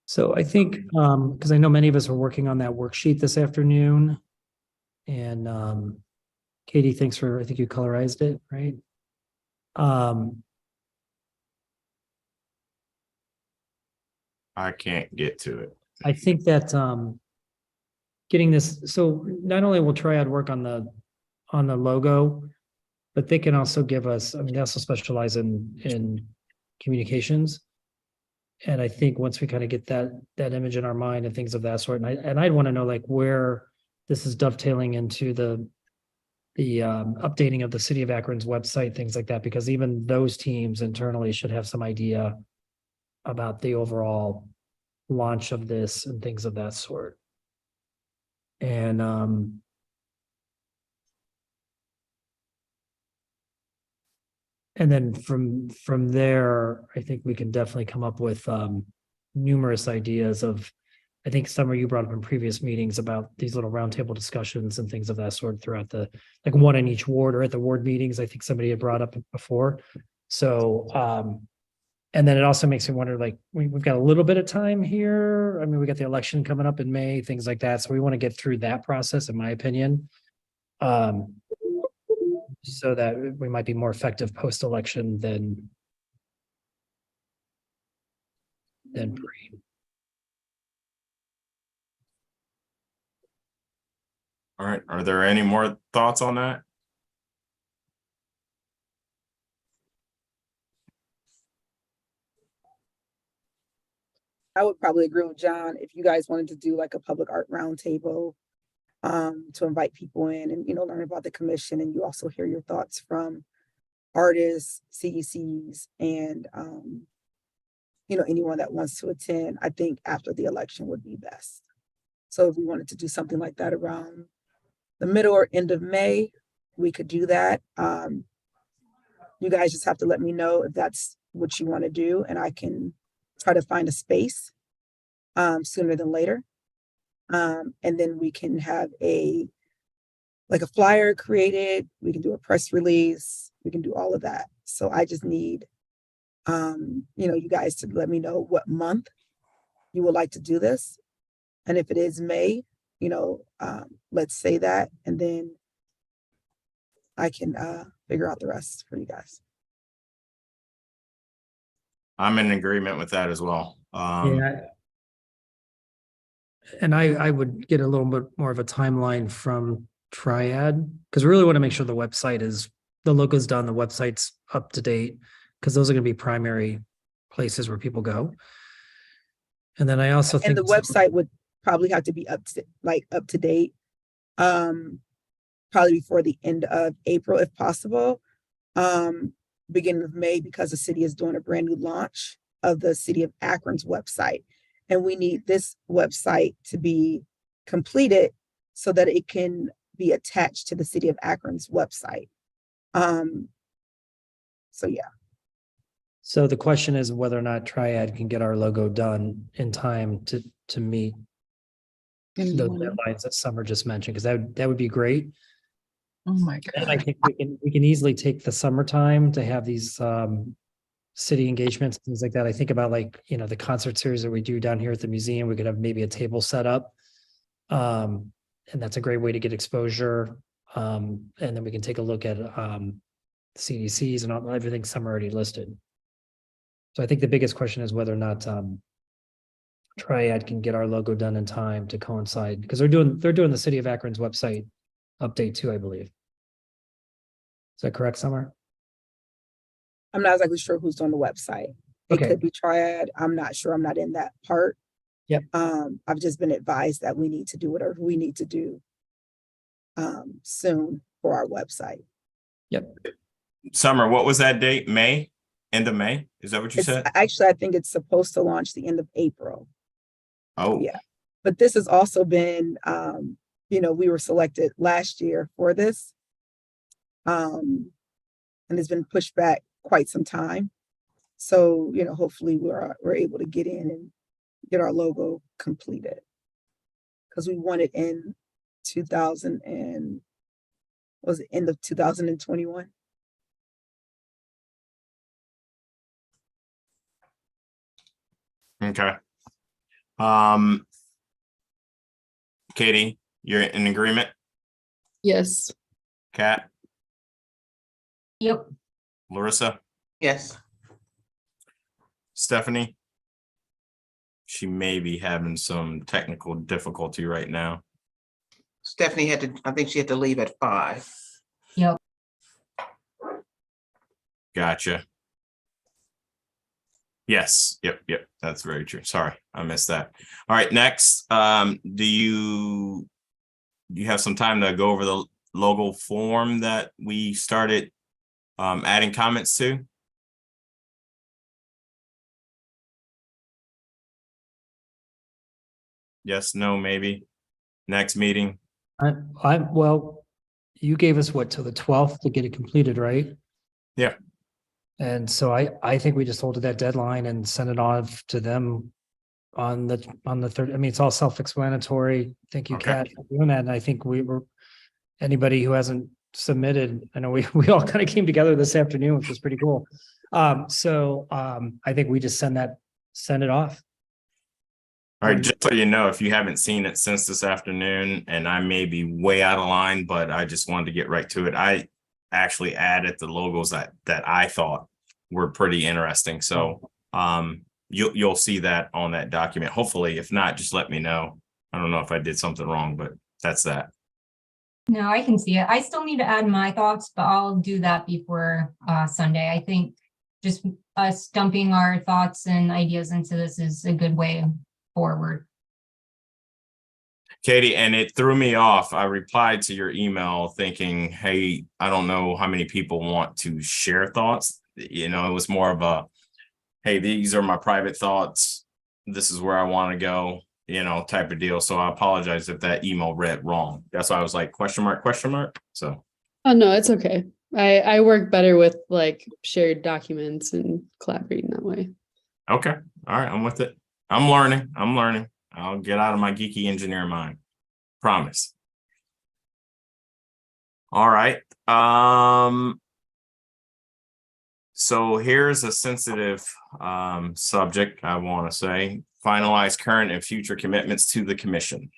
So I think, because I know many of us are working on that worksheet this afternoon. And Katie, thanks I think you colorized it, right? I can't get to it. I think that getting this, so not only will Triad work on the logo, but they can also give us, I mean, they also specialize in communications. And I think once we kind of get that image in our mind and things of that sort, and I'd want to know like where this is dovetailing into the updating of the City of Akron's website, things like that, because even those teams internally should have some idea about the overall launch of this and things of that sort. And And then from there, I think we can definitely come up with numerous ideas of, I think Summer, you brought up in previous meetings about these little roundtable discussions and things of that sort throughout like one in each ward or at the ward meetings. I think somebody had brought up before. So, and then it also makes me wonder, like, we've got a little bit of time here. I mean, we got the election coming up in May, things like that. So we want to get through that process, in my opinion. So that we might be more effective post-election than pre. All right, are there any more thoughts on that? I would probably agree with John if you guys wanted to do like a public art roundtable to invite people in and, learn about the commission, and you also hear your thoughts from artists, CECs, and, anyone that wants to attend. I think after the election would be best. So if we wanted to do something like that around the middle or end of May, we could do that. You guys just have to let me know if that's what you want to do, and I can try to find a space sooner than later. And then we can have a flyer created. We can do a press release. We can do all of that. So I just need, you guys to let me know what month you would like to do this. And if it is May, let's say that, and then I can figure out the rest for you guys. I'm in agreement with that as well. Yeah. And I would get a little bit more of a timeline from Triad, because we really want to make sure the logo's done, the website's up to date, because those are going to be primary places where people go. And then I also think the website would probably have to be up to date, probably before the end of April, if possible. Beginning of May, because the city is doing a brand new launch of the City of Akron's website. And we need this website to be completed so that it can be attached to the City of Akron's website. So yeah. So the question is whether or not Triad can get our logo done in time to meet those deadlines that Summer just mentioned, because that would be great. Oh my And I God. think we can easily take the summertime to have these city engagements, things like that. I think about the concert series that we do down here at the museum. We could have maybe a table set up. And that's a great way to get exposure. And then we can take a look at CDCs and everything Summer already listed. So I think the biggest question is whether or not Triad can get our logo done in time to coincide, because they're doing the City of Akron's website update too, I believe. Is that correct, Summer? I'm not exactly sure who's on the website. It Okay. could be Triad. I'm not sure. I'm not in that part. Yep. I've just been advised that we need to do whatever we need to do soon for our website. Yep. Summer, what was that date? May? End of May? Is that what you said? Actually, I think it's supposed to launch the end of April. Oh, Yeah. But this has also been, we were selected last year for this. And it's been pushed back quite some time. So, hopefully we're able to get in and get our logo completed. Because we want it in end of 2021? okay. Katie, you're in agreement? Yes. Kat, Yep. Larissa, Yes. Stephanie? She may be having some technical difficulty right now. Stephanie I think she had to leave at 5. Yep. Gotcha. Yes, yep, that's very true. Sorry, I missed that. All right, next, do you have some time to go over the logo form that we started adding comments to? Yes, no, maybe. Next meeting. Well, you gave us what, till the 12th to get it completed, right? Yeah. And so I think we just hold to that deadline and send it off to them on the third. I mean, it's all self-explanatory. Thank you, Okay. Kat, for doing that. And I think anybody who hasn't submitted, I know we all kind of came together this afternoon, which was pretty cool. I think we just send it off. All right, just so you know, if you haven't seen it since this afternoon, and I may be way out of line, but I just wanted to get right to it. I actually added the logos that I thought were pretty interesting. So you'll see that on that document. Hopefully, if not, just let me know. I don't know if I did something wrong, but that's that. No, I can see it. I still need to add my thoughts, but I'll do that before Sunday. I think just us dumping our thoughts and ideas into this is a good way forward. Katie, and it threw me off. I replied to your email thinking, hey, I don't know how many people want to share thoughts. You know, it was more of a, hey, these are my private thoughts. This is where I want to go, you know, type of deal. So I apologize if that email read wrong. That's why I was like, question mark, question mark. So. Oh, no, it's okay. I work better with like shared documents and collaborating that way. Okay. All right. I'm with it. I'm learning. I'll get out of my geeky engineer mind. Promise. All right. So here's a sensitive subject, I want to say. Finalize current and future commitments to the commission.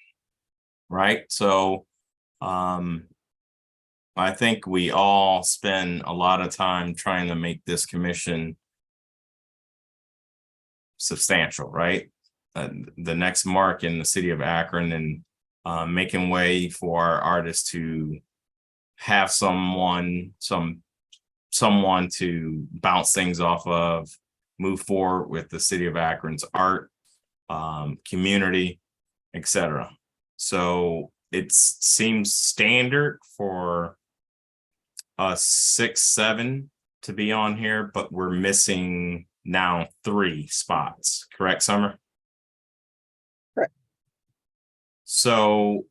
Right. So I think we all spend a lot of time trying to make this commission substantial, right? The next mark in the city of Akron, and making way for our artists to have someone to bounce things off of, move forward with the city of Akron's art, community, etc. So it seems standard for us 6, 7 to be on here, but we're missing now 3 spots. Correct, Summer? Correct. So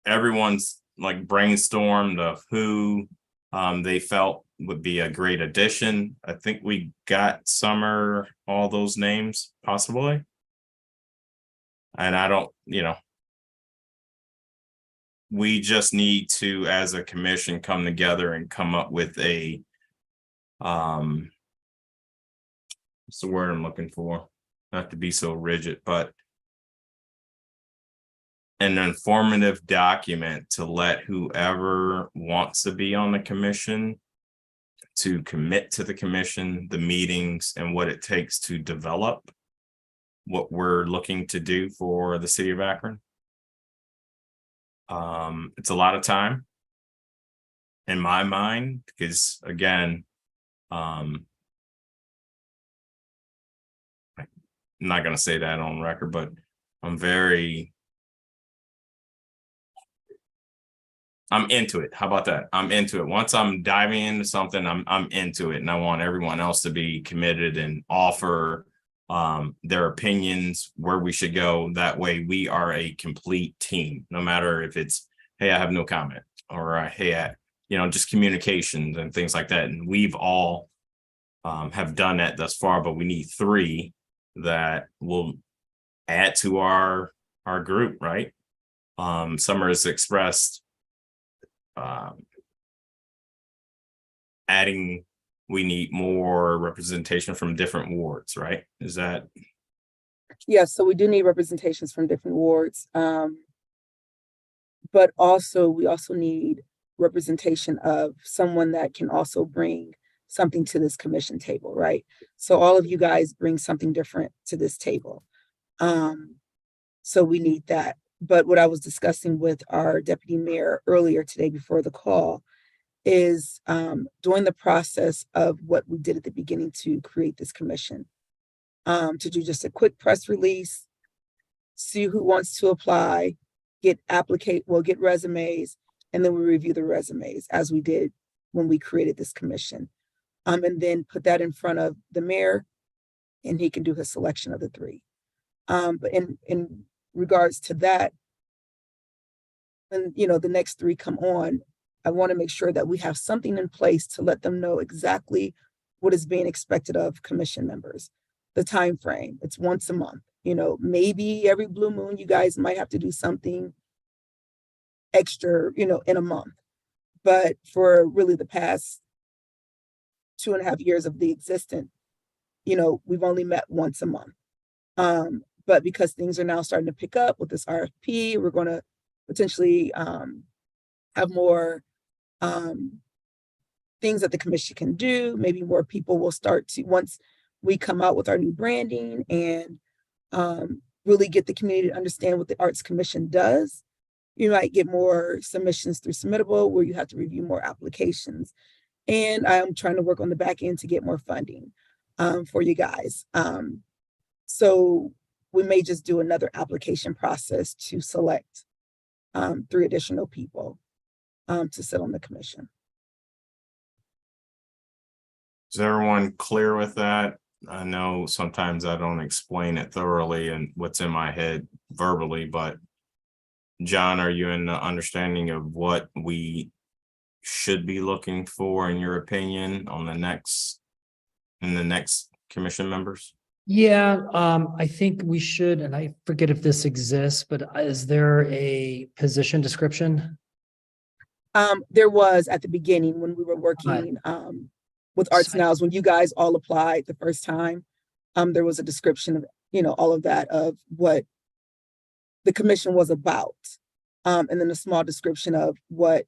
everyone's like brainstormed of who they felt would be a great addition. I think we got Summer all those names possibly. And I don't, you know, we just need to, as a commission, come together and come up with a what's the word I'm looking for? Not to be so rigid, but an informative document to let whoever wants to be on the commission to commit to the commission, the meetings, and what it takes to develop what we're looking to do for the city of Akron. It's a lot of time in my mind, because again, I'm not going to say that on record, but I'm into it. How about that? I'm into it. Once I'm diving into something, I'm into it, and I want everyone else to be committed and offer their opinions, where we should go. That way we are a complete team, no matter if it's, hey, I have no comment, or hey, just communications and things like that. And we've all have done that thus far, but we need 3 that will add to our group, right? Summer has expressed adding, we need more representation from different wards, right? Is that? Yes, so we do need representations from different wards. But also, we also need representation of someone that can also bring something to this commission table, right? So all of you guys bring something different to this table. So we need that. But what I was discussing with our deputy mayor earlier today before the call is during the process of what we did at the beginning to create this commission, to do just a quick press release, see who wants to apply, get resumes, and then we review the resumes as we did when we created this commission. And then put that in front of the mayor, and he can do his selection of the 3. But in regards to that, when the next 3 come on, I want to make sure that we have something in place to let them know exactly what is being expected of commission members. The time frame, it's once a month. You know, maybe every blue moon, you guys might have to do something extra, you know, in a month. But for really the past 2.5 years of the existence, you know, we've only met once a month. But because things are now starting to pick up with this RFP, we're going to potentially have more things that the commission can do. Maybe more people will start to, once we come out with our new branding and really get the community to understand what the Arts Commission does, you might get more submissions through Submittable where you have to review more applications. And I'm trying to work on the back end to get more funding for you guys. So we may just do another application process to select 3 additional people to sit on the commission. Is everyone clear with that? I know sometimes I don't explain it thoroughly and what's in my head verbally, but John, are you in the understanding of what we should be looking for, in your opinion, on the next commission members? Yeah, I think we should, and I forget if this exists, but is there a position description? There was at the beginning when we were working with Arts Nows, when you guys all applied the first time, there was a description of, you know, all of that, of what the commission was about. And then a small description of what,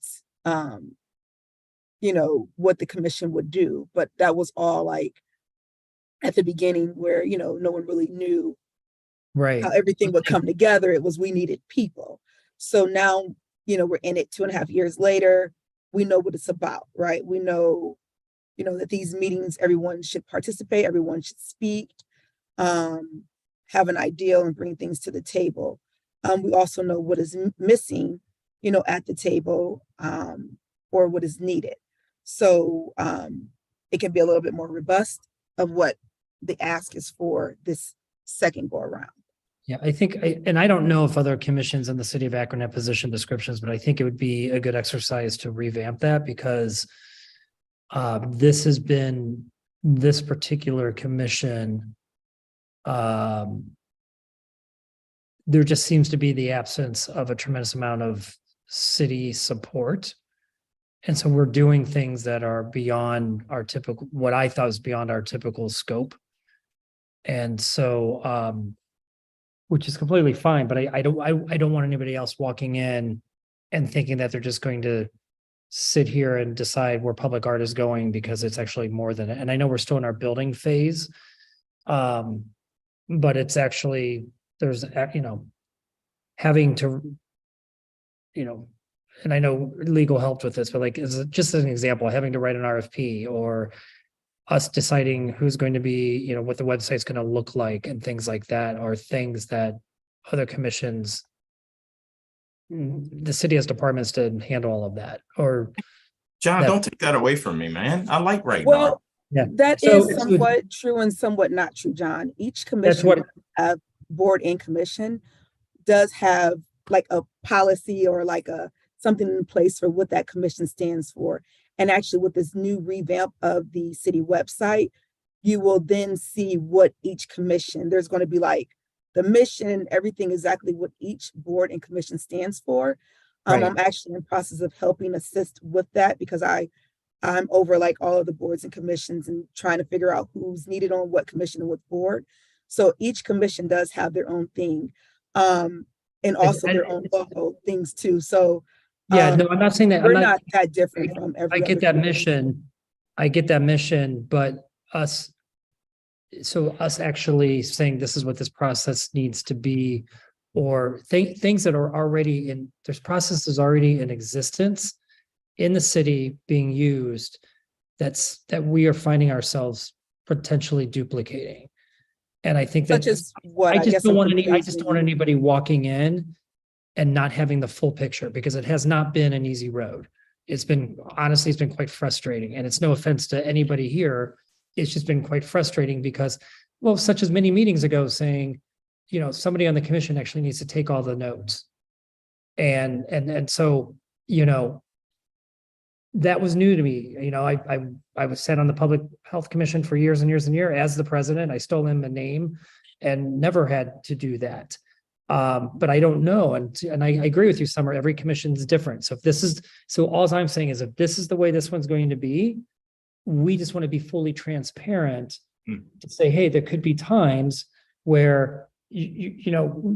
you know, what the commission would do. But that was all like at the beginning where, you know, no one really knew Right. how everything would come together. It was, we needed people. So now, you know, we're in it 2.5 years later. We know what it's about, right? We know, you know, that these meetings, everyone should participate, everyone should speak, have an idea and bring things to the table. We also know what is missing, you know, at the table, or what is needed. So it can be a little bit more robust of what the ask is for this second go around. Yeah, I think, and I don't know if other commissions in the city of Akron have position descriptions, but I think it would be a good exercise to revamp that because this particular commission, there just seems to be the absence of a tremendous amount of city support. And so we're doing things that are beyond our typical, what I thought was beyond our typical scope. And so, which is completely fine, but I don't want anybody else walking in and thinking that they're just going to sit here and decide where public art is going because it's actually more than it. And I know we're still in our building phase. But it's actually, there's, you know, having to, you know, and I know legal helped with this, but like, just as an example, having to write an RFP or us deciding who's going to be, you know, what the website's going to look like and things like that are things that other commissions, the city has departments to handle all of that. Or John, that- don't take that away from me, man. I like writing. Well, Yeah. that So is it's- somewhat true and somewhat not true, John. Each That's commission, what, board and commission does have like a policy or like something in place for what that commission stands for. And actually with this new revamp of the city website, you will then see what each commission, there's going to be like the mission and everything exactly what each board and commission stands for. Right. I'm actually in the process of helping assist with that because I'm over like all of the boards and commissions and trying to figure out who's needed on what commission and what board. So each commission does have their own thing. And also their own local things too. So yeah, no, I'm not saying that. we're not that different from every I get other that commission. mission, but us actually saying this is what this process needs to be, or things that are already in, there's processes already in existence in the city being used that we are finding ourselves potentially duplicating. And I think that Such as what I just don't want I'm I just don't want anybody walking in and not having the full picture because it has not been an easy road. It's been quite frustrating, and it's no offense to anybody here. It's just been quite frustrating because, well, such as many meetings ago saying, you know, somebody on the commission actually needs to take all the notes. And so, you know, that was new to me. You know, I was sat on the Public Health Commission for years and years and years as the president. I stole him a name and never had to do that. But I don't know. And I agree with you, Summer, every commission is different. So if this is, so all I'm saying is if this is the way this one's going to be, we just want to be fully transparent to say, hey, there could be times where you know,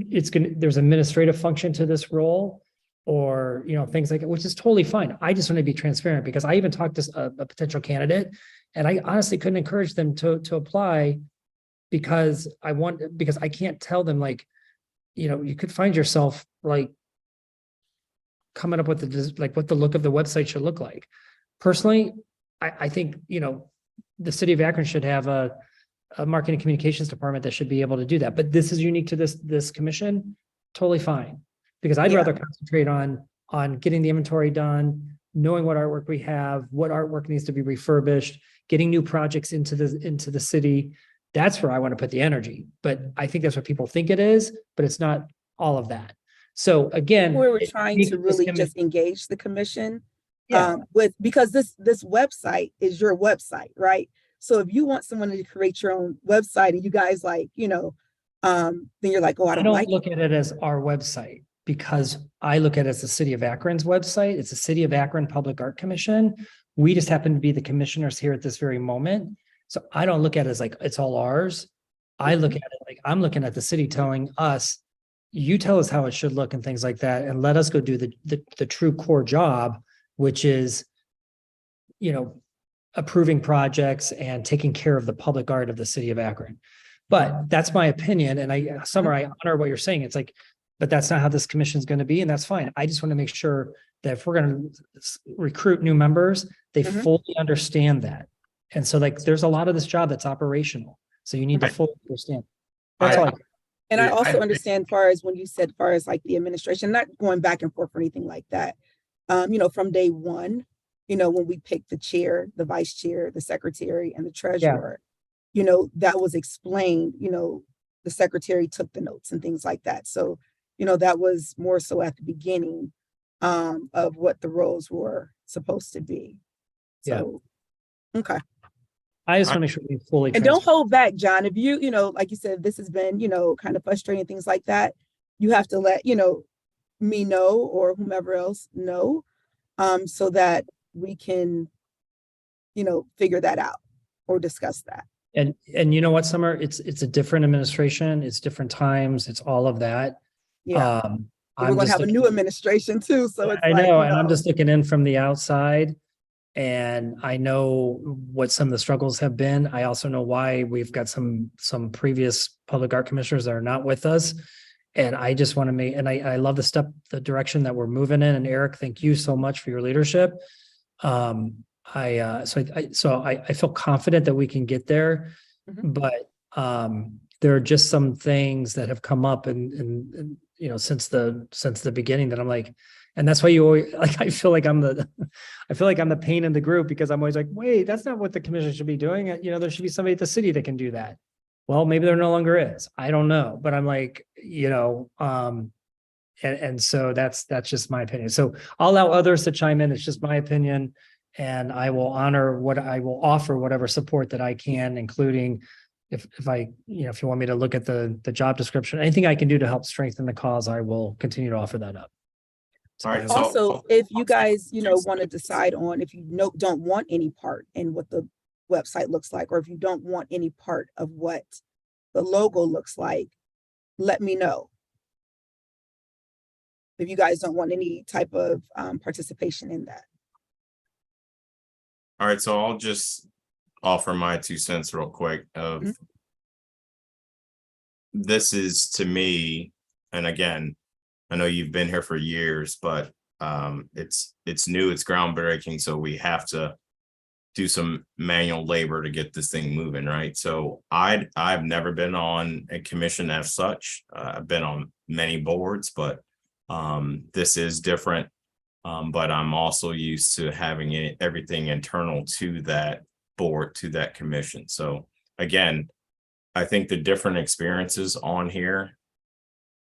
there's administrative function to this role, or, you know, things like that, which is totally fine. I just want to be transparent because I even talked to a potential candidate and I honestly couldn't encourage them to apply because I can't tell them, like, you know, you could find yourself like coming up with like what the look of the website should look like. Personally, I think, you know, the city of Akron should have a marketing communications department that should be able to do that. But this is unique to this commission, totally fine. Because I'd Yeah. rather concentrate on getting the inventory done, knowing what artwork we have, what artwork needs to be refurbished, getting new projects into the city. That's where I want to put the energy. But I think that's what people think it is, but it's not all of that. So again, We were it trying makes to this really commi- just engage the commission Yeah. because this website is your website, right? So if you want someone to create your own website and you guys like, you know, then you're like, oh, I I don't don't like it. look at it as our website because I look at it as the city of Akron's website. It's a City of Akron Public Art Commission. We just happen to be the commissioners here at this very moment. So I don't look at it as like, it's all ours. I look at it like I'm looking at the city telling us, you tell us how it should look and things like that, and let us go do the true core job, which is, you know, approving projects and taking care of the public art of the city of Akron. But that's my opinion. And Summer, I honor what you're saying. It's like, but that's not how this commission is going to be. And that's fine. I just want to make sure that if we're going to recruit new members, they Mhm. fully understand that. And so like, there's a lot of this job that's operational. So you need to Right. fully understand. That's all. And I Yeah, also I- understand far as when you said far as like the administration, not going back and forth or anything like that. You know, from day one, you know, when we picked the chair, the vice chair, the secretary and the treasurer, you know, that was explained, you know, the secretary took the notes and things like that. So, you know, that was more so at the beginning of what the roles were supposed to be. Yeah. So, okay. I just want to make sure we fully. And don't transparent. hold back, John. If you know, like you said, this has been, you know, kind of frustrating, things like that. You have to let, you know, me know or whomever else know, so that we can, you know, figure that out or discuss that. And you know what, Summer, it's a different administration, it's different times, it's all of that. Yeah. I'm We're gonna just have a looking- new administration too. So it's I like, know, you and I'm know, just looking in from the outside. And I know what some of the struggles have been. I also know why we've got some previous public art commissioners that are not with us. And I just want to make, and I love the direction that we're moving in. And Eric, thank you so much for your leadership. So I feel confident that we can get there, Mhm. but there are just some things that have come up and you know, since the beginning that I'm like, and that's why you always like, I feel like I'm the pain in the group because I'm always like, wait, that's not what the commission should be doing. You know, there should be somebody at the city that can do that. Well, maybe there no longer is. I don't know, but I'm like, you know, and so that's just my opinion. So I'll allow others to chime in. It's just my opinion. And I will honor I will offer whatever support that I can, including if you want me to look at the job description, anything I can do to help strengthen the cause, I will continue to offer that up. All right, so- also, if you guys, you know, want to decide on if you don't want any part in what the website looks like, or if you don't want any part of what the logo looks like, let me know. If you guys don't want any type of participation in that. All right, so I'll just offer my 2 cents real quick of Mhm. this is to me, and again, I know you've been here for years, but it's new, it's groundbreaking, so we have to do some manual labor to get this thing moving, right? So I've never been on a commission as such. I've been on many boards, but this is different. But I'm also used to having everything internal to that board, to that commission. So again, I think the different experiences on here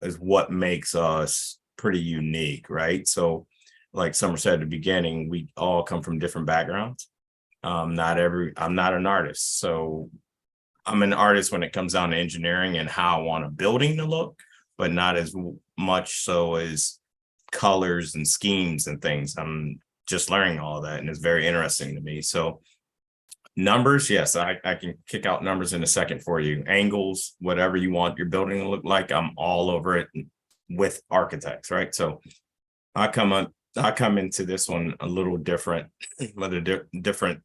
is what makes us pretty unique, right? So like Summer said at the beginning, we all come from different backgrounds. I'm not an artist, so I'm an artist when it comes down to engineering and how I want a building to look, but not as much so as colors and schemes and things. I'm just learning all of that, and it's very interesting to me. So numbers, yes, I can kick out numbers in a second for you. Angles, whatever you want your building to look like, I'm all over it with architects, right? So I come into this one a little different, with a different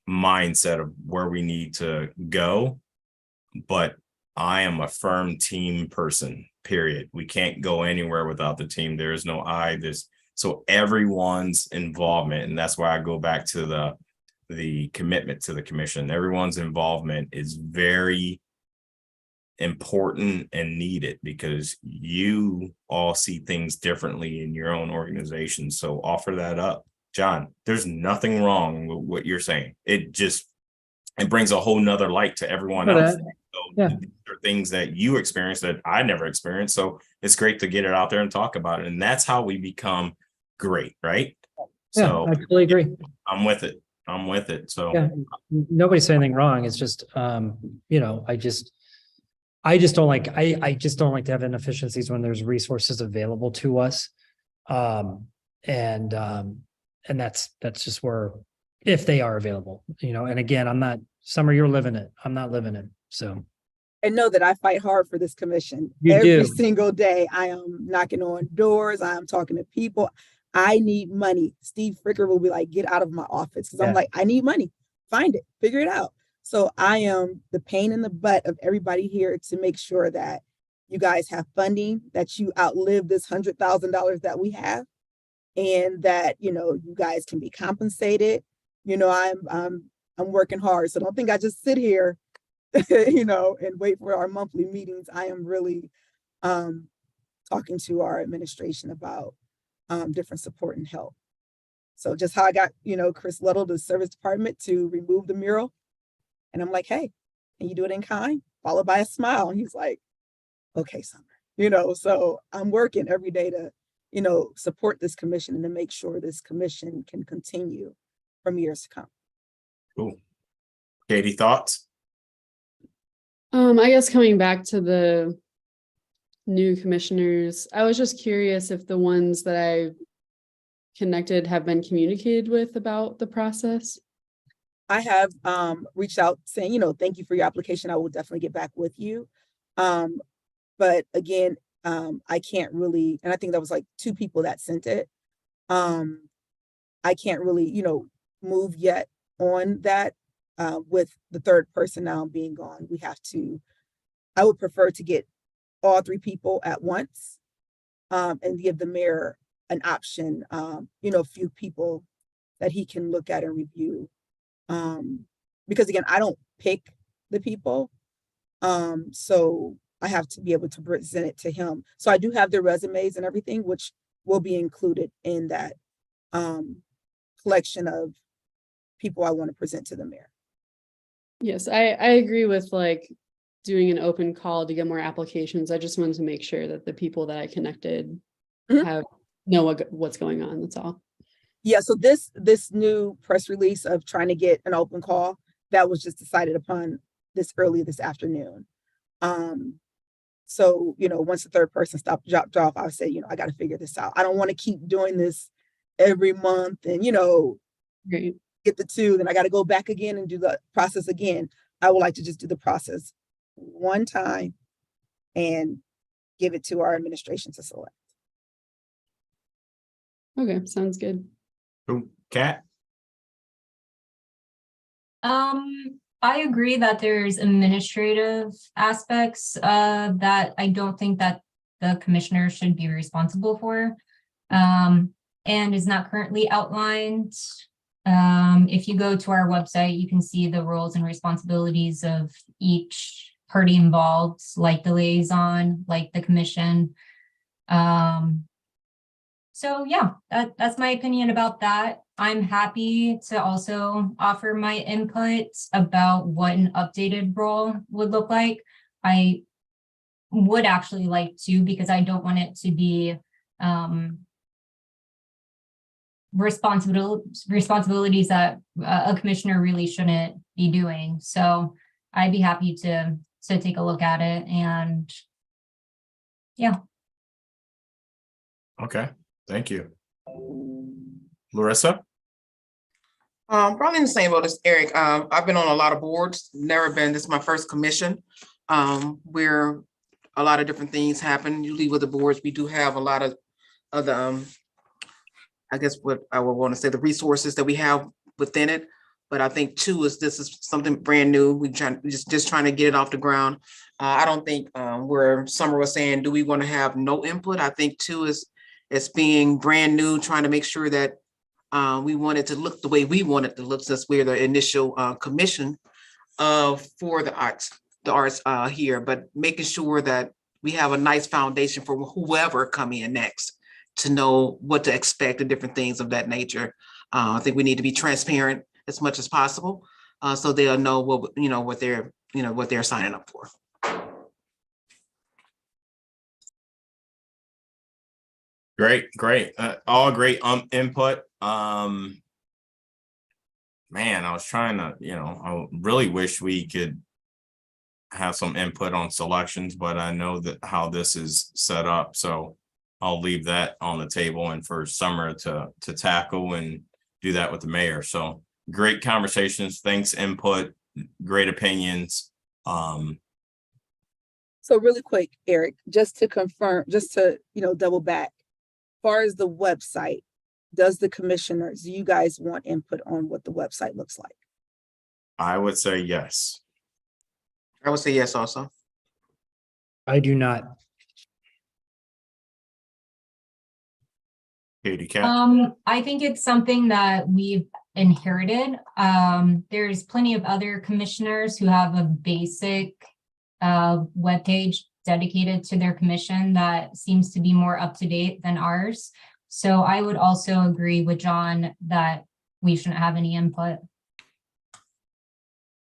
mindset of where we need to go. But I am a firm team person, period. We can't go anywhere without the team. There is no so everyone's involvement, and that's why I go back to the commitment to the commission. Everyone's involvement is very important and needed, because you all see things differently in your own organization. So offer that up. John, there's nothing wrong with what you're saying. It brings a whole nother light to everyone For else. that, So yeah. there are things that you experience that I never experienced. So it's great to get it out there and talk about it. And that's how we become great, right? Yeah, So I totally agree. I'm with it. So Yeah, nobody's saying anything wrong. It's just, you know, I just don't like, I just don't like to have inefficiencies when there's resources available to us. And that's just where, if they are available, you know, and again, Summer, you're living it. I'm not living it. So. And know that I fight hard for this commission. You Every do. single day, I am knocking on doors. I am talking to people. I need money. Steve Fricker will be like, get out of my office. Because I'm Yeah. like, I need money. Find it. Figure it out. So I am the pain in the butt of everybody here to make sure that you guys have funding, that you outlive this $100,000 that we have, and that, you know, you guys can be compensated. You know, I'm working hard. So don't think I just sit here, you know, and wait for our monthly meetings. I am really talking to our administration about different support and help. So just how I got, you know, Chris Little, the service department, to remove the mural. And I'm like, hey, can you do it in kind? Followed by a smile. And he's like, okay, Summer, you know, so I'm working every day to, you know, support this commission and to make sure this commission can continue from years to come. cool. Katie, thoughts? I guess coming back to the new commissioners, I was just curious if the ones that I connected have been communicated with about the process. I have reached out saying, you know, thank you for your application. I will definitely get back with you. But again, I can't really, and I think that was like 2 people that sent it. I can't really, you know, move yet on that with the 3rd person now being gone. I would prefer to get all 3 people at once and give the mayor an option, you know, a few people that he can look at and review. Because again, I don't pick the people. So I have to be able to present it to him. So I do have their resumes and everything, which will be included in that collection of people I want to present to the mayor. Yes, I agree with like doing an open call to get more applications. I just wanted to make sure that the people that I connected Mhm. know what's going on. That's all. Yeah, so this new press release of trying to get an open call, that was just decided upon early this afternoon. So, you know, once the 3rd person dropped off, I said, you know, I got to figure this out. I don't want to keep doing this every month and, you know, Great. get the 2, then I got to go back again and do the process again. I would like to just do the process one time and give it to our administration to select. Okay, sounds good. Cool. Kat? I agree that there's administrative aspects that I don't think that the commissioner should be responsible for. And is not currently outlined. If you go to our website, you can see the roles and responsibilities of each party involved, like the liaison, like the commission. So yeah, that's my opinion about that. I'm happy to also offer my input about what an updated role would look like. I would actually like to, because I don't want it to be responsibilities that a commissioner really shouldn't be doing. So I'd be happy to take a look at it and Okay, thank you. Larissa? Probably in the same boat as Eric. I've been on a lot of boards, this is my first commission. Where a lot of different things happen. Usually with the boards, we do have a lot of the, I guess what I would want to say, the resources that we have within it. But I think too, this is something brand new. We just trying to get it off the ground. I don't think where Summer was saying, do we want to have no input? I think too is it's being brand new, trying to make sure that we want it to look the way we want it to look, since we're the initial commission for the arts here, but making sure that we have a nice foundation for whoever come in next to know what to expect and different things of that nature. I think we need to be transparent as much as possible, so they'll know what they're signing up for. Great. All great input. Man, I was trying to, I really wish we could have some input on selections, but I know that how this is set up, so I'll leave that on the table and for Summer to tackle and do that with the mayor. So great conversations, thanks, input, great opinions. So really quick, Eric, just to confirm, just to, double back, as far as the website, do you guys want input on what the website looks like? I would say yes. I would say yes also. I do not. Katie Cat. I think it's something that we've inherited. There's plenty of other commissioners who have a basic webpage dedicated to their commission that seems to be more up to date than ours. So I would also agree with John that we shouldn't have any input.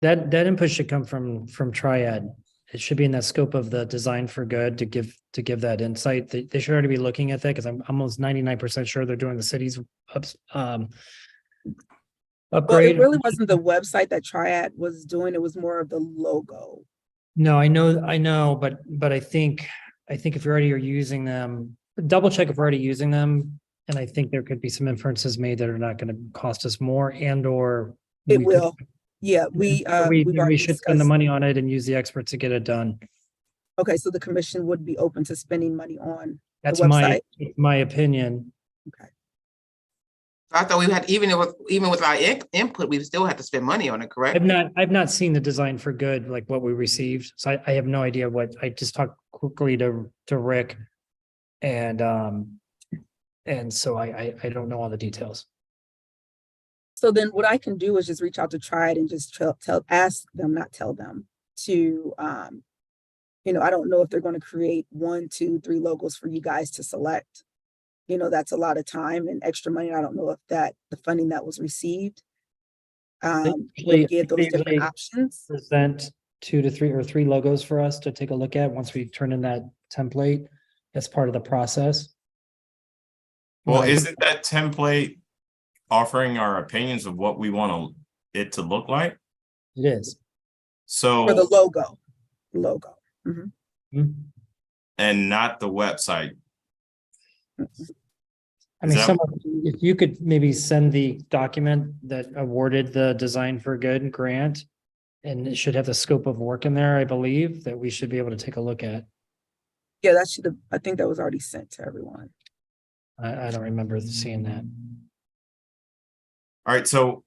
That input should come from Triad. It should be in that scope of the design for good to give that insight. They should already be looking at that, because I'm almost 99% sure they're doing the city's Well, upgrade. it really wasn't the website that Triad was doing. It was more of the logo. No, I know, but I think if you already are using them, double check if we're already using them. And I think there could be some inferences made that are not going to cost us more, and or It we will. could- Yeah, we've we already should spend the discussed- money on it and use the experts to get it done. Okay, so the commission would be open to spending money on. That's website? my opinion. Okay. I thought we had, even with our input, we still had to spend money on it, correct? I've not seen the design for good, like what we received. So I have no idea I just talked quickly to Rick. And so I don't know all the details. So then what I can do is just reach out to Triad and just ask them, not tell them to, I don't know if they're going to create 1, 2, 3 logos for you guys to select. That's a lot of time and extra money. I don't know if the funding that was received will give those different options. Present 2 to 3 or 3 logos for us to take a look at once we turn in that template as part of the process. Well, Right. isn't that template offering our opinions of what we want it to look like? It is. So, For the logo. Mhm. and not the website. I Is mean, that- if you could maybe send the document that awarded the Design for Good grant, and it should have the scope of work in there, I believe, that we should be able to take a look at. Yeah, I think that was already sent to everyone. I don't remember seeing that. All right, so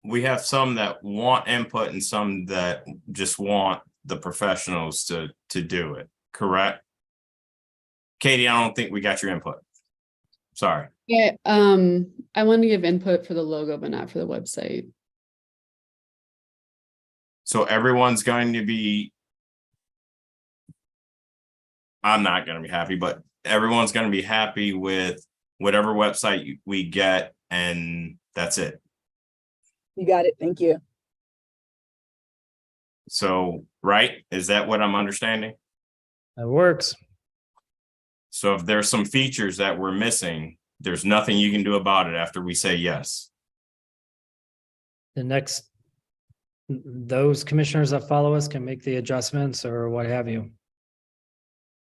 we have some that want input and some that just want the professionals to do it, correct? Katie, I don't think we got your input. Sorry. Yeah, I want to give input for the logo, but not for the website. So everyone's going to be, I'm not going to be happy, but everyone's going to be happy with whatever website we get, and that's it. You got it. Thank you. So, right? Is that what I'm understanding? That works. So if there's some features that we're missing, there's nothing you can do about it after we say yes. The next, those commissioners that follow us can make the adjustments or what have you.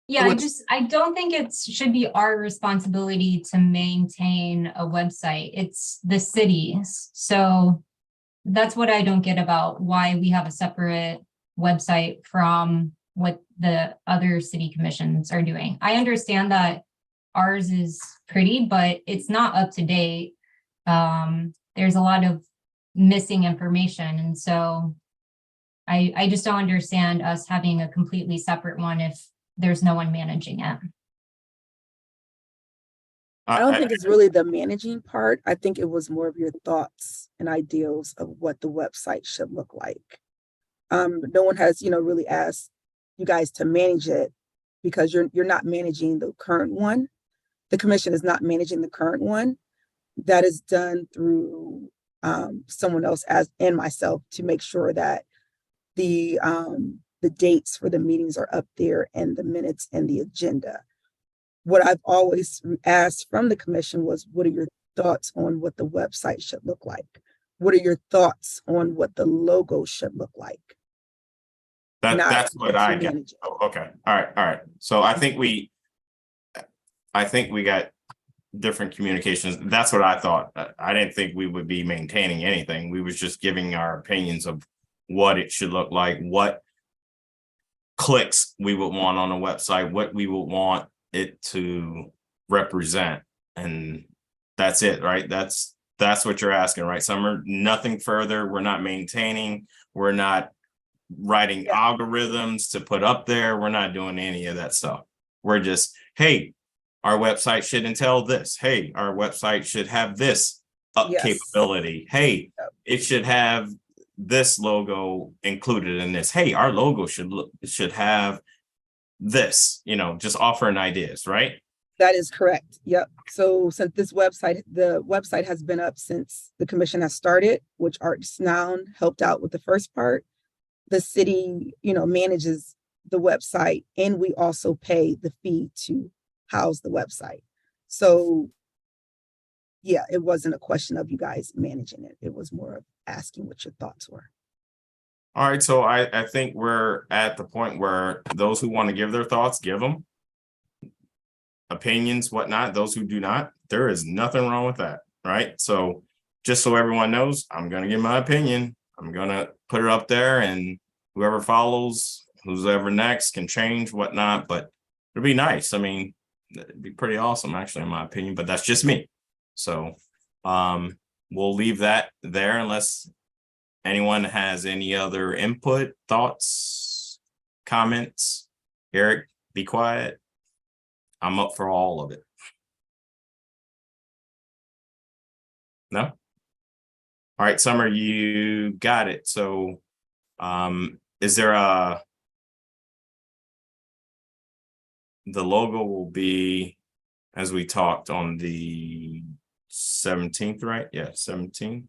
Yeah, What's- I don't think it should be our responsibility to maintain a website. It's the city's. So that's what I don't get about why we have a separate website from what the other city commissions are doing. I understand that ours is pretty, but it's not up to date. There's a lot of missing information. And so I just don't understand us having a completely separate one if there's no one managing it. I don't think it's really the managing part. I think it was more of your thoughts and ideals of what the website should look like. No one has, really asked you guys to manage it because you're not managing the current one. The commission is not managing the current one. That is done through someone else and myself to make sure that the dates for the meetings are up there and the minutes and the agenda. What I've always asked from the commission was, what are your thoughts on what the website should look like? What are your thoughts on what the logo should look like? That's what I get. manage it. Oh, okay, all right. So I think we got different communications. That's what I thought. I didn't think we would be maintaining anything. We was just giving our opinions of what it should look like, what clicks we would want on a website, what we would want it to represent. And that's it, right? That's what you're asking, right, Summer? Nothing further. We're not maintaining. We're not writing algorithms to put up there. We're not doing any of that stuff. We're just, hey, our website should entail this. Hey, our website should have this Yes. capability. Hey, it should have this logo included in this. Hey, our logo should have this, just offering ideas, right? That is correct. Yep. So since the website has been up since the commission has started, which Art Snown helped out with the first part, the city, manages the website, and we also pay the fee to house the website. So yeah, it wasn't a question of you guys managing it. It was more of asking what your thoughts were. All right, so I think we're at the point where those who want to give their thoughts, give them. Opinions, whatnot, those who do not, there is nothing wrong with that, right? So just so everyone knows, I'm gonna give my opinion. I'm gonna put it up there, and whoever follows, whoever next can change, whatnot, but it'd be nice. I mean, it'd be pretty awesome, actually, in my opinion, but that's just me. So we'll leave that there unless anyone has any other input, thoughts, comments. Eric, be quiet. I'm up for all of it. No? All right, Summer, you got it. So is there the logo will be, as we talked, on the 17th, right? Yeah, 17th.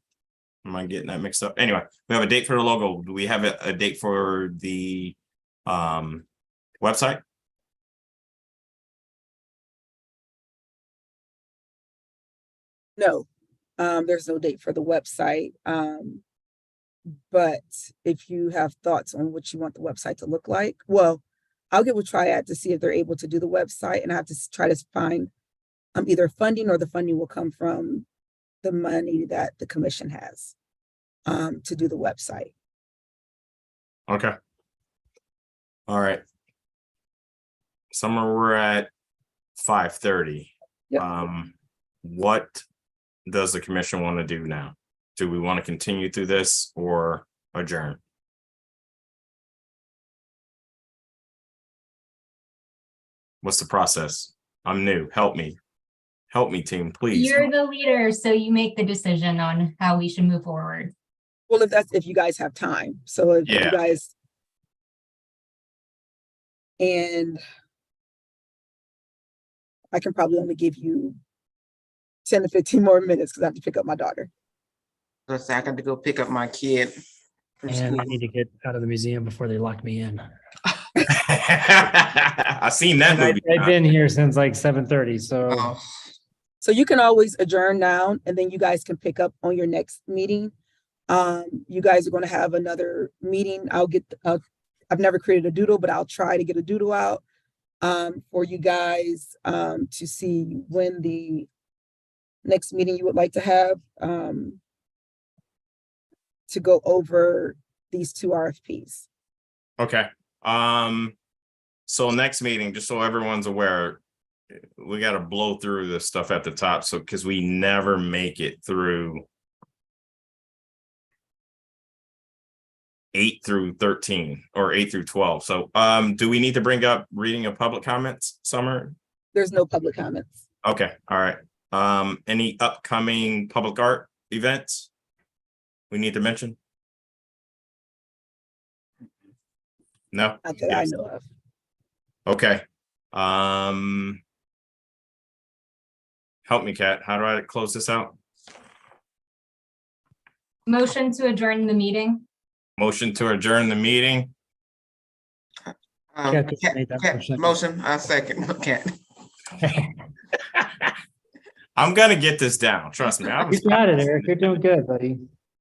Am I getting that mixed up? Anyway, we have a date for the logo. Do we have a date for the website? No, there's no date for the website. But if you have thoughts on what you want the website to look like, well, I'll get with Triad to see if they're able to do the website, and I have to try to find either funding, or the funding will come from the money that the commission has to do the website. Okay. All right. Summer, we're at 5:30. Yep. What does the commission want to do now? Do we want to continue through this or adjourn? What's the process? I'm new. Help me. Help me, team, please. You're the leader, so you make the decision on how we should move forward. Well, if you guys have time. So if Yeah. you guys, and I can probably only give you 10 to 15 more minutes because I have to pick up my daughter. Plus, I got to go pick up my kid from And I school. need to get out of the museum before they lock me in. I seen that movie. I've been here since like 7:30, so Oh, So you can always adjourn now and then you guys can pick up on your next meeting. You guys are going to have another meeting. I've never created a doodle, but I'll try to get a doodle out for you guys to see when the next meeting you would like to have to go over these two RFPs. Okay, so next meeting, just so everyone's aware, we gotta blow through this stuff at the top, so, because we never make it through 8 through 13 or 8 through 12. So, do we need to bring up reading of public comments, Summer? There's no public comments. Okay, all right. Any upcoming public art events we need to mention? No? Not that I know of. Okay. Help me, Kat. How do I close this out? Motion to adjourn the meeting. Motion to adjourn the meeting. Cat just made that motion. motion, I second, Cat. I'm gonna get this down. Trust me. You got it, Eric. You're doing good, buddy.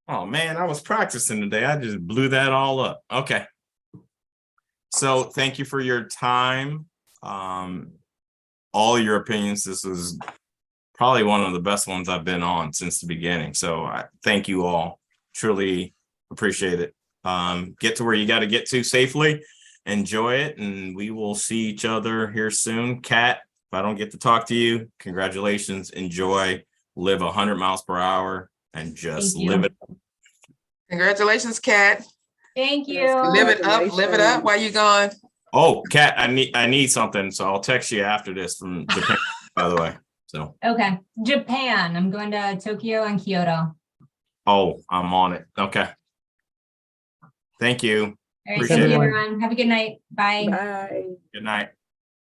Oh man, I was practicing today. I just blew that all up. Okay. So thank you for your time. All your opinions. This was probably one of the best ones I've been on since the beginning. So I thank you all. Truly appreciate it. Get to where you got to get to safely. Enjoy it, and we will see each other here soon. Kat, if I don't get to talk to you, congratulations. Enjoy. Live 100 miles per hour and just Thank you. live it. Congratulations, Kat. Thank you. Live it up while you gone. Oh, Kat, I need something, so I'll text you after this from Japan, by the way. So, Okay, Japan. I'm going to Tokyo and Kyoto. oh, I'm on it. Okay. Thank you. All right, Appreciate thank you, it. everyone. Have a good night. Bye. Bye. Good night.